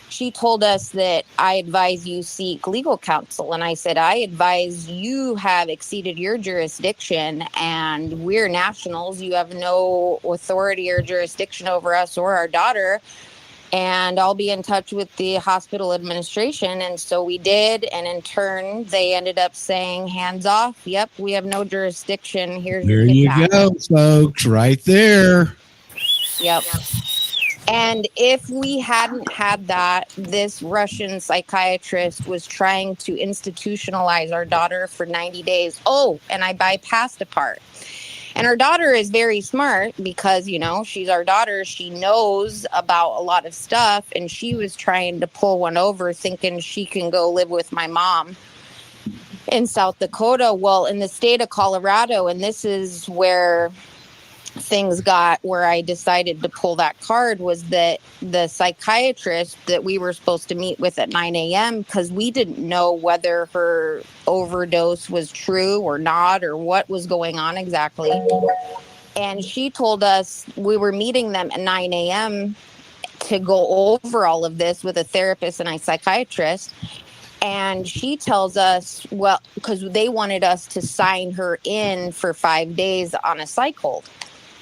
she told us that I advise you seek legal counsel. And I said, I advise you have exceeded your jurisdiction and we're nationals. You have no authority or jurisdiction over us or our daughter. And I'll be in touch with the hospital administration. And so we did. And in turn, they ended up saying, hands off. Yep, we have no jurisdiction. Here's there your you go, folks, right there. Yep. And if we hadn't had that, this Russian psychiatrist was trying to institutionalize our daughter for 90 days. Oh, and I bypassed a part. And our daughter is very smart because, you know, she's our daughter. She knows about a lot of stuff. And she was trying to pull one over thinking she can go live with my mom in South Dakota. Well, in the state of Colorado, and this is where things got where I decided to pull that card, was that the psychiatrist that we were supposed to meet with at 9 a.m. because we didn't know whether her overdose was true or not or what was going on exactly. And she told us we were meeting them at 9 a.m. to go over all of this with a therapist and a psychiatrist. And she tells us, well, because they wanted us to sign her in for 5 days on a psych hold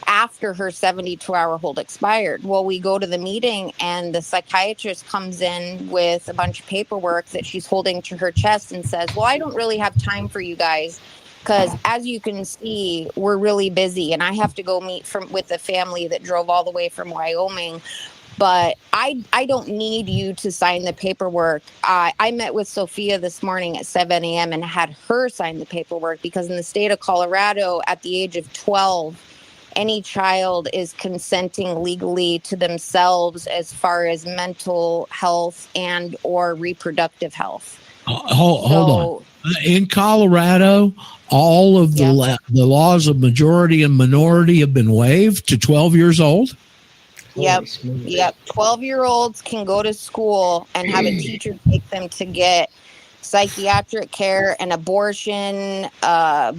after her 72-hour hold expired. Well, we go to the meeting and the psychiatrist comes in with a bunch of paperwork that she's holding to her chest and says, well, I don't really have time for you guys because as you can see, we're really busy and I have to go meet with a family that drove all the way from Wyoming. But I don't need you to sign the paperwork. I met with Sophia this morning at 7 a.m. and had her sign the paperwork because in the state of Colorado, at the age of 12, any child is consenting legally to themselves as far as mental health and or reproductive health. Hold on. In Colorado, all of the laws of majority and minority have been waived to 12 years old? Yep. 12-year-olds can go to school and have a teacher take them to get psychiatric care, an abortion,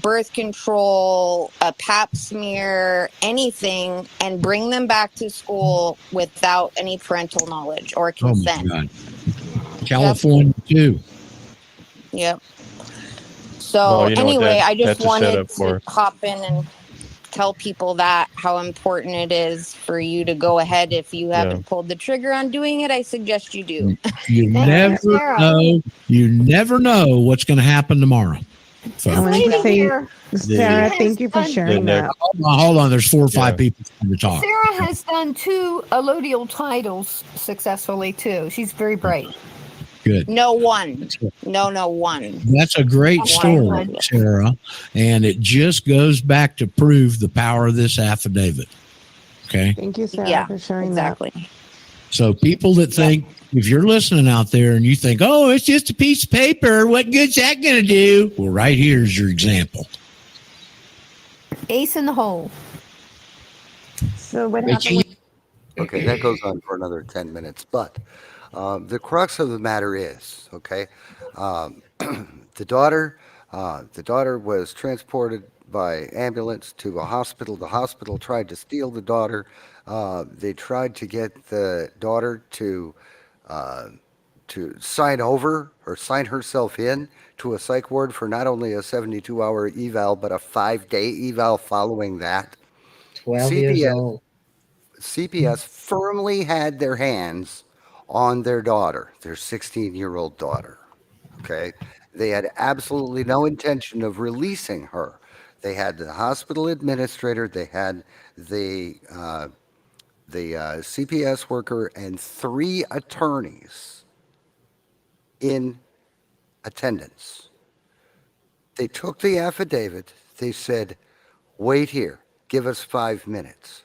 birth control, a pap smear, anything, and bring them back to school without any parental knowledge or consent. Oh my God. California too. Yep. So Well, you know what anyway, I just that's a setup wanted for. to hop in and tell people that how important it is for you to go ahead. If you haven't pulled the trigger on doing it, I suggest you do. You never know. You never know what's going to happen tomorrow. I want to say, Sarah, thank you for sharing that. Hold on. There's 4 or 5 people trying to talk. Sarah has done 2 allodial titles successfully too. She's very bright. Good. No one. That's a great story, Sarah. And it just goes back to prove the power of this affidavit. Okay. Thank you, Sarah, for sharing that. So people that think, if you're listening out there and you think, oh, it's just a piece of paper, what good's that going to do? Well, right here's your example. Ace in the hole. So what happened? Okay, that goes on for another 10 minutes. But the crux of the matter is, okay, the daughter was transported by ambulance to a hospital. The hospital tried to steal the daughter. They tried to get the daughter to sign over or sign herself in to a psych ward for not only a 72-hour eval, but a 5-day eval following that. 12 years old. CPS firmly had their hands on their daughter, their 16-year-old daughter. Okay. They had absolutely no intention of releasing her. They had the hospital administrator, they had the CPS worker, and 3 attorneys in attendance. They took the affidavit. They said, wait here, give us 5 minutes.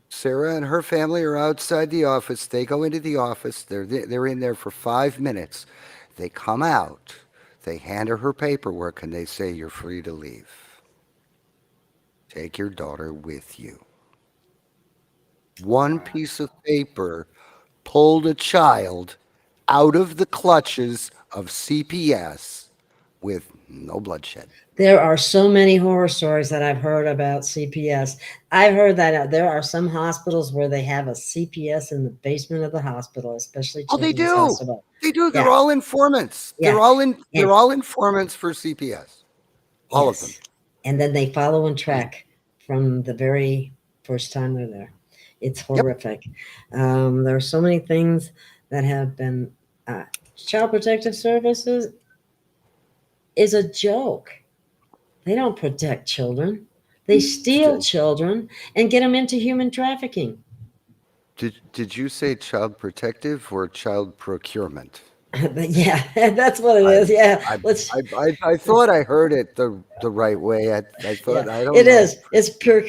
Sarah and her family are outside the office. They go into the office. They're in there for 5 minutes. They come out. They hand her paperwork and they say, you're free to leave. Take your daughter with you. One piece of paper pulled a child out of the clutches of CPS with no bloodshed. There are so many horror stories that I've heard about CPS. I've heard that there are some hospitals where they have a CPS in the basement of the hospital, especially they Children's do. Hospital. They do. They're all informants. Yeah. They're all informants for CPS. All of them. And then they follow and track from the very first time they're there. It's horrific. There are so many things that have been Child Protective Services is a joke. They don't protect children. They steal children and get them into human trafficking. Did you say child protective or child procurement? Yeah, that's what it is. Yeah, I thought I heard it the right way. I thought yeah, I don't. It know. is. It's pure.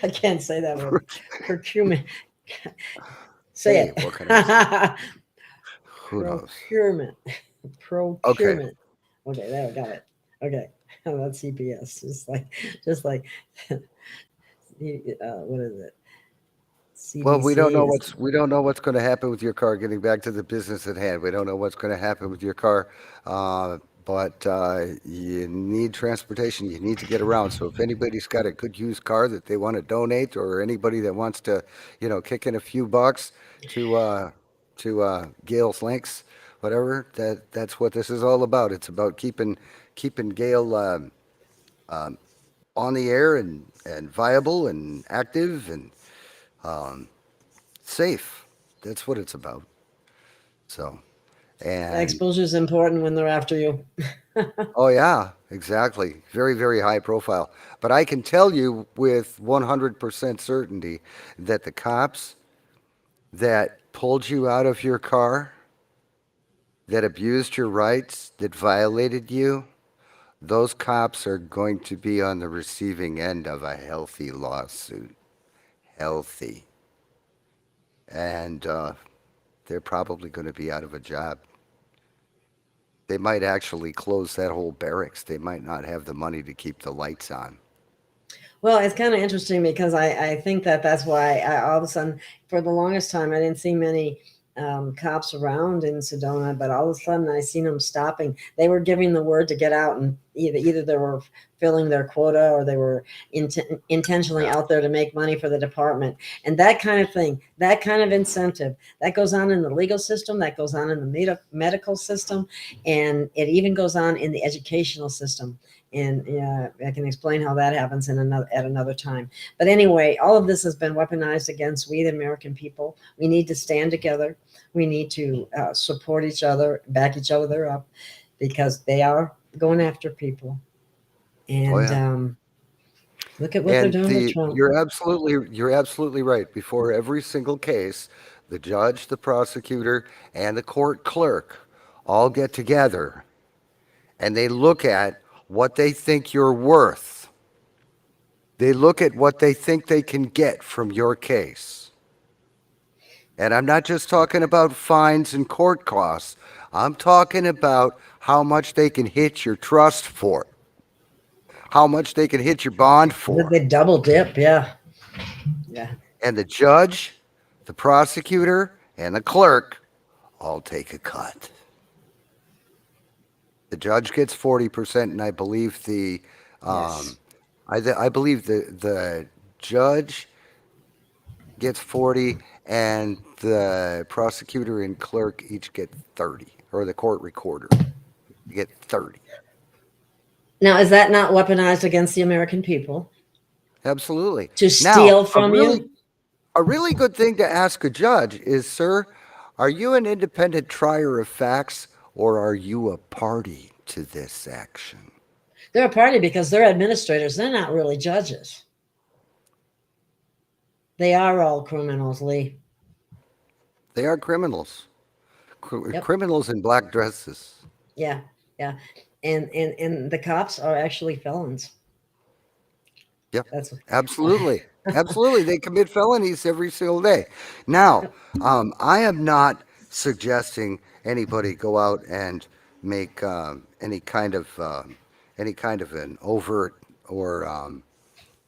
I can't say that word. Procurement. Say it. What can I say? Who knows? Procurement. Procurement. Okay, there we got it. Okay, that's CPS. Just like what is it? CDC Well, we don't know what's going to happen with your car. Getting back to the business at hand, we don't know what's going to happen with your car, but you need transportation. You need to get around. So if anybody's got a good used car that they want to donate, or anybody that wants to, kick in a few bucks to Gail's links, whatever, that's what this is all about. It's about keeping Gail on the air and viable and active and safe. That's what it's about. So, and exposure is important when they're after you. Oh yeah, exactly. Very, very high profile. But I can tell you with 100% certainty that the cops that pulled you out of your car, that abused your rights, that violated you, those cops are going to be on the receiving end of a healthy lawsuit. Healthy. And they're probably going to be out of a job. They might actually close that whole barracks. They might not have the money to keep the lights on. Well, it's kind of interesting because I think that's why all of a sudden, for the longest time, I didn't see many cops around in Sedona, but all of a sudden I seen them stopping. They were giving the word to get out, and either they were filling their quota or they were intentionally out there to make money for the department. And that kind of thing, that kind of incentive, that goes on in the legal system, that goes on in the medical system, and it even goes on in the educational system. And I can explain how that happens at another time. But anyway, all of this has been weaponized against we, the American people. We need to stand together. We need to support each other, back each other up, because they are going after people. And look at what they're doing with Trump. You're absolutely right. Before every single case, the judge, the prosecutor, and the court clerk all get together and they look at what they think you're worth. They look at what they think they can get from your case. And I'm not just talking about fines and court costs. I'm talking about how much they can hit your trust for, how much they can hit your bond for. They double dip, yeah. And the judge, the prosecutor, and the clerk all take a cut. The judge gets 40%, and I believe the I believe the judge gets 40, and the prosecutor and clerk each get 30, or the court recorder get 30. Now, is that not weaponized against the American people? Absolutely. To steal from you? A really good thing to ask a judge is, sir, are you an independent trier of facts, or are you a party to this action? They're a party because they're administrators. They're not really judges. They are all criminals, Lee. They are criminals. Criminals in black dresses. Yeah. And the cops are actually felons. Yep. Absolutely. Absolutely. They commit felonies every single day. Now, I am not suggesting anybody go out and make any kind of an overt or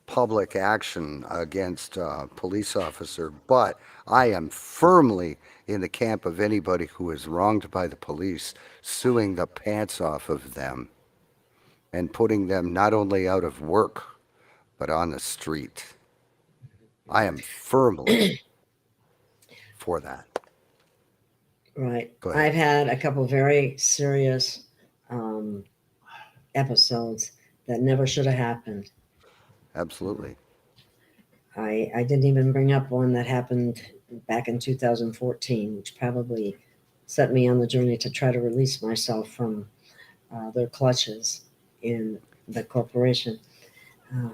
public action against a police officer, but I am firmly in the camp of anybody who is wronged by the police suing the pants off of them and putting them not only out of work, but on the street. I am firmly for that. Right. I've had a couple very serious episodes that never should have happened. Absolutely. I didn't even bring up one that happened back in 2014, which probably set me on the journey to try to release myself from their clutches in the corporation.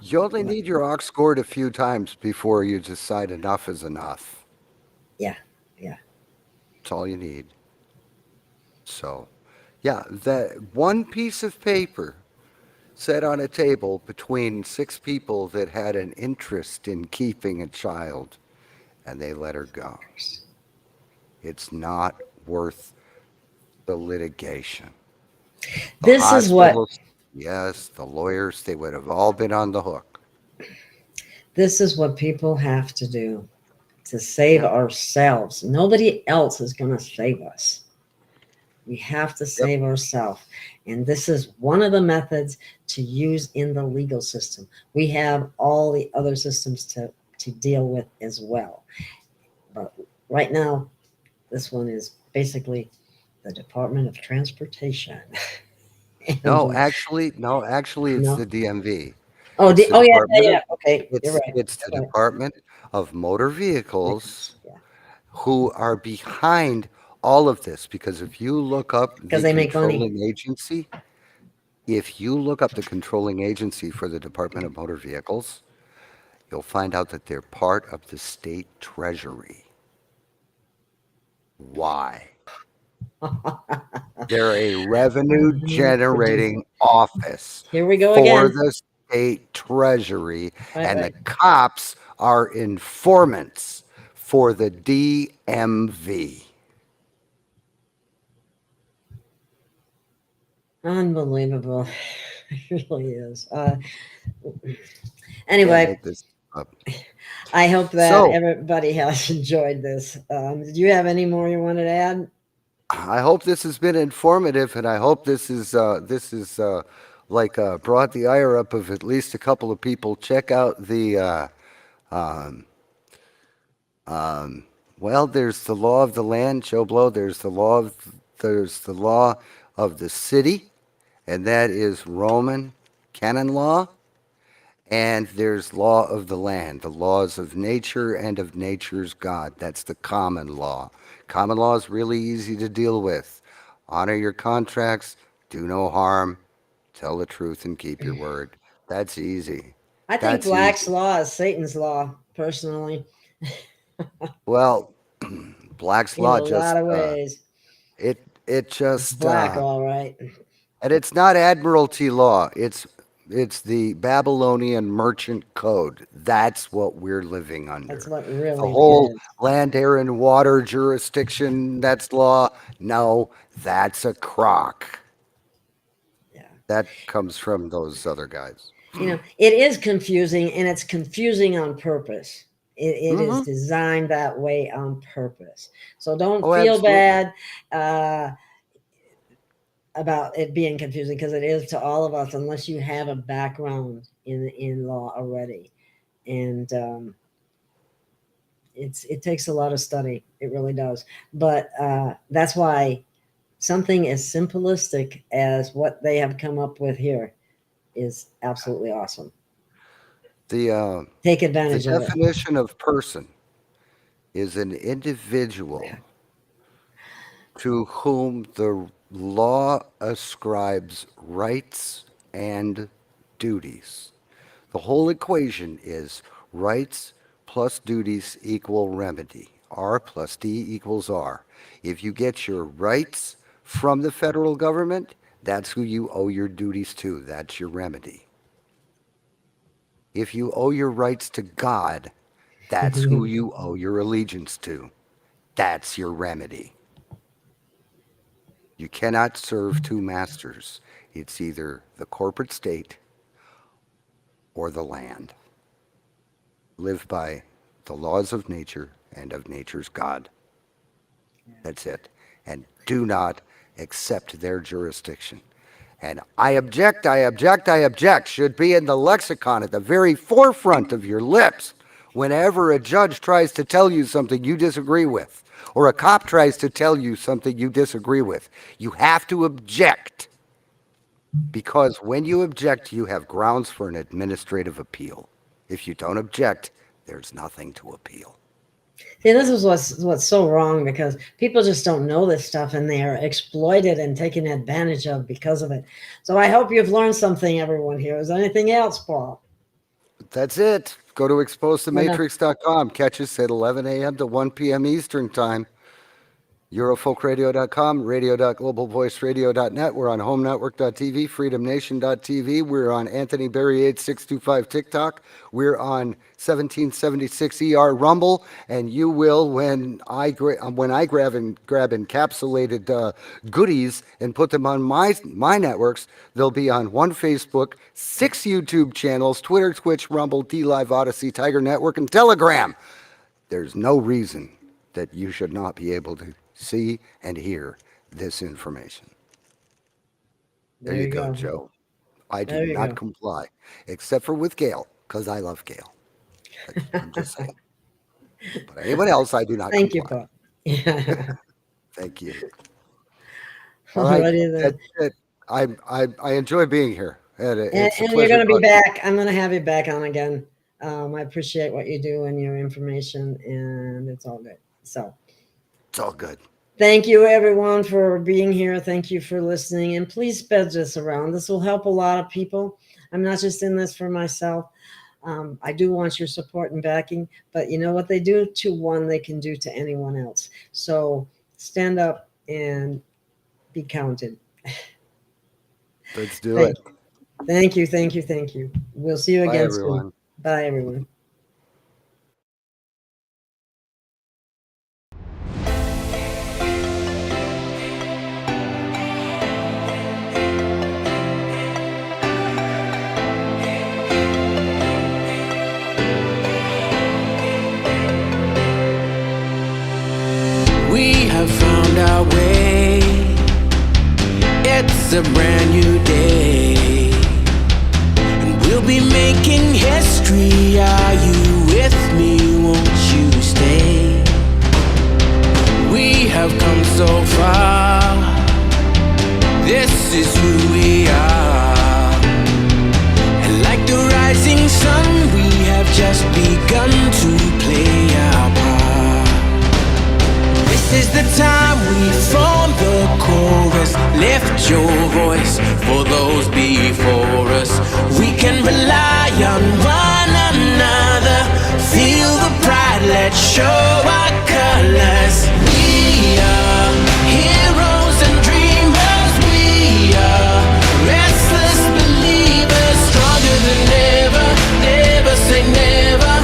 You only need your ox gored a few times before you decide enough is enough. Yeah. That's all you need. So, yeah, that one piece of paper set on a table between 6 people that had an interest in keeping a child, and they let her go. It's not worth the litigation. This is what... Yes, the lawyers, they would have all been on the hook. This is what people have to do to save ourselves. Nobody else is going to save us. We have to save ourselves. And this is one of the methods to use in the legal system. We have all the other systems to deal with as well. But right now, this one is basically the Department of Transportation. No, actually, it's the DMV. Oh, yeah. Okay, you're right. It's the Department of Motor Vehicles who are behind all of this, because if you look up the controlling agency, if you look up the controlling agency for the Department of Motor Vehicles, you'll find out that they're part of the state treasury. Why? They're a revenue generating office. Here we go for again. the state treasury, the cops are informants for the DMV. Unbelievable. It really is. Anyway, I hope that So everybody has enjoyed this. Did you have any more you wanted to add? I hope this has been informative, and I hope this is brought the ire up of at least a couple of people. Check out the um, well, there's the law of the land, Joe Blow. There's the law of the city, and that is Roman canon law. And there's law of the land, the laws of nature and of nature's God. That's the common law. Common law is really easy to deal with. Honor your contracts, do no harm, tell the truth and keep your word. That's easy. I think That's Black's easy. law is Satan's law, personally, Well, Black's in law a lot just of ways. it It's just black, all right. and it's not admiralty law. It's the Babylonian merchant code. That's what we're living That's under. what The really whole is. land, air, and water jurisdiction, that's law. No, that's a crock. Yeah. That comes from those other guys. It is confusing, and it's confusing on purpose. It is Mm-hmm. designed that way on purpose. So don't Oh, feel absolutely. bad about it being confusing, because it is to all of us, unless you have a background in law already. And it takes a lot of study. It really does. But that's why something as simplistic as what they have come up with here is absolutely awesome. The Take advantage of it. definition of person is an individual to whom the law ascribes rights and duties. The whole equation is rights plus duties equal remedy. R plus D equals R. If you get your rights from the federal government, that's who you owe your duties to. That's your remedy. If you owe your rights to God, that's who you owe your allegiance to. That's your remedy. You cannot serve two masters. It's either the corporate state or the land. Live by the laws of nature and of nature's God. That's it. And do not accept their jurisdiction. And I object, I object, I object should be in the lexicon at the very forefront of your lips whenever a judge tries to tell you something you disagree with, or a cop tries to tell you something you disagree with. You have to object, because when you object, you have grounds for an administrative appeal. If you don't object, there's nothing to appeal. See, this is what's so wrong, because people just don't know this stuff, and they are exploited and taken advantage of because of it. So I hope you've learned something, everyone here. Is there anything else, Paul? That's it. Go to exposethematrix.com. Catch us at 11 a.m. to 1 p.m. Eastern Time. Eurofolkradio.com, radio.globalvoiceradio.net. We're on homenetwork.tv, freedomnation.tv. We're on Anthony Berry 8625 TikTok. We're on 1776 ER Rumble, and you will when I grab encapsulated goodies and put them on my networks. They'll be on one Facebook, 6 YouTube channels: Twitter, Twitch, Rumble, D-Live, Odyssey, Tiger Network, and Telegram. There's no reason that you should not be able to see and hear this information. There you go, Joe. I do not comply, except for with Gail, because I love Gail. I'm just saying. But anyone else, I do not Thank comply. you, Paul. Thank you. All right, that's it. I enjoy being here. It's a And pleasure. you're going to be back. I'm going to have you back on again. I appreciate what you do and your information, and it's all good. So it's all good. Thank you, everyone, for being here. Thank you for listening, and please spread this around. This will help a lot of people. I'm not just in this for myself. I do want your support and backing, but you know what they do to one, they can do to anyone else. So stand up and be counted. Let's do it. Thank you, thank you, thank you. We'll see you again soon. Bye, everyone. our way. It's a brand new day, and we'll be making history. Are you with me? Won't you stay? We have come so far. This is who we are. And like the rising sun, we have just begun to play our part. This is the time we form the chorus. Lift your voice for those before us. We can rely on one another. Feel the pride, let's show our colors. We are heroes and dreamers. We are restless believers, stronger than ever. Never say never.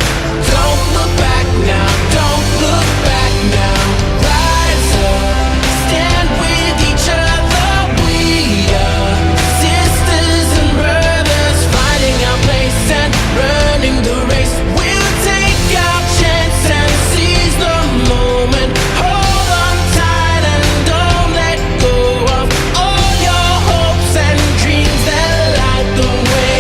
Don't look back now, don't look back now. Rise up, stand with each other. We are sisters and brothers, finding our place and running the race. We'll take our chance and seize the moment. Hold on tight and don't let go of all your hopes and dreams that light the way.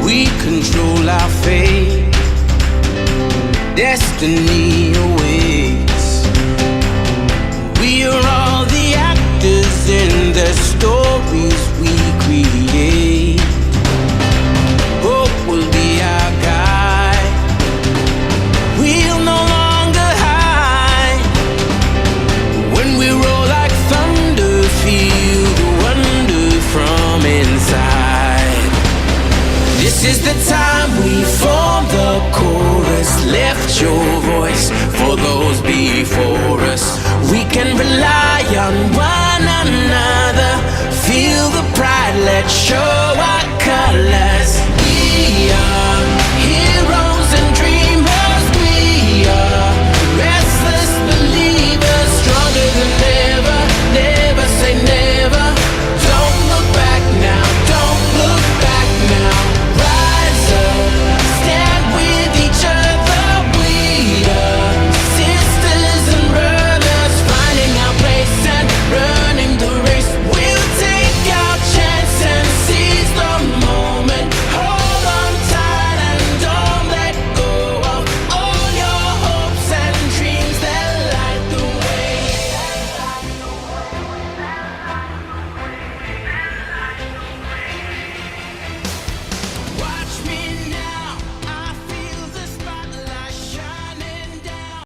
We control our fate. Destiny awaits. We are all the actors in the stories we create. Hope will be our guide. We'll no longer hide. When we roll like thunder, feel the wonder from inside. This is the time we form the chorus. Lift your voice for those before us. We can rely on one another. Feel the pride, let's show our colors.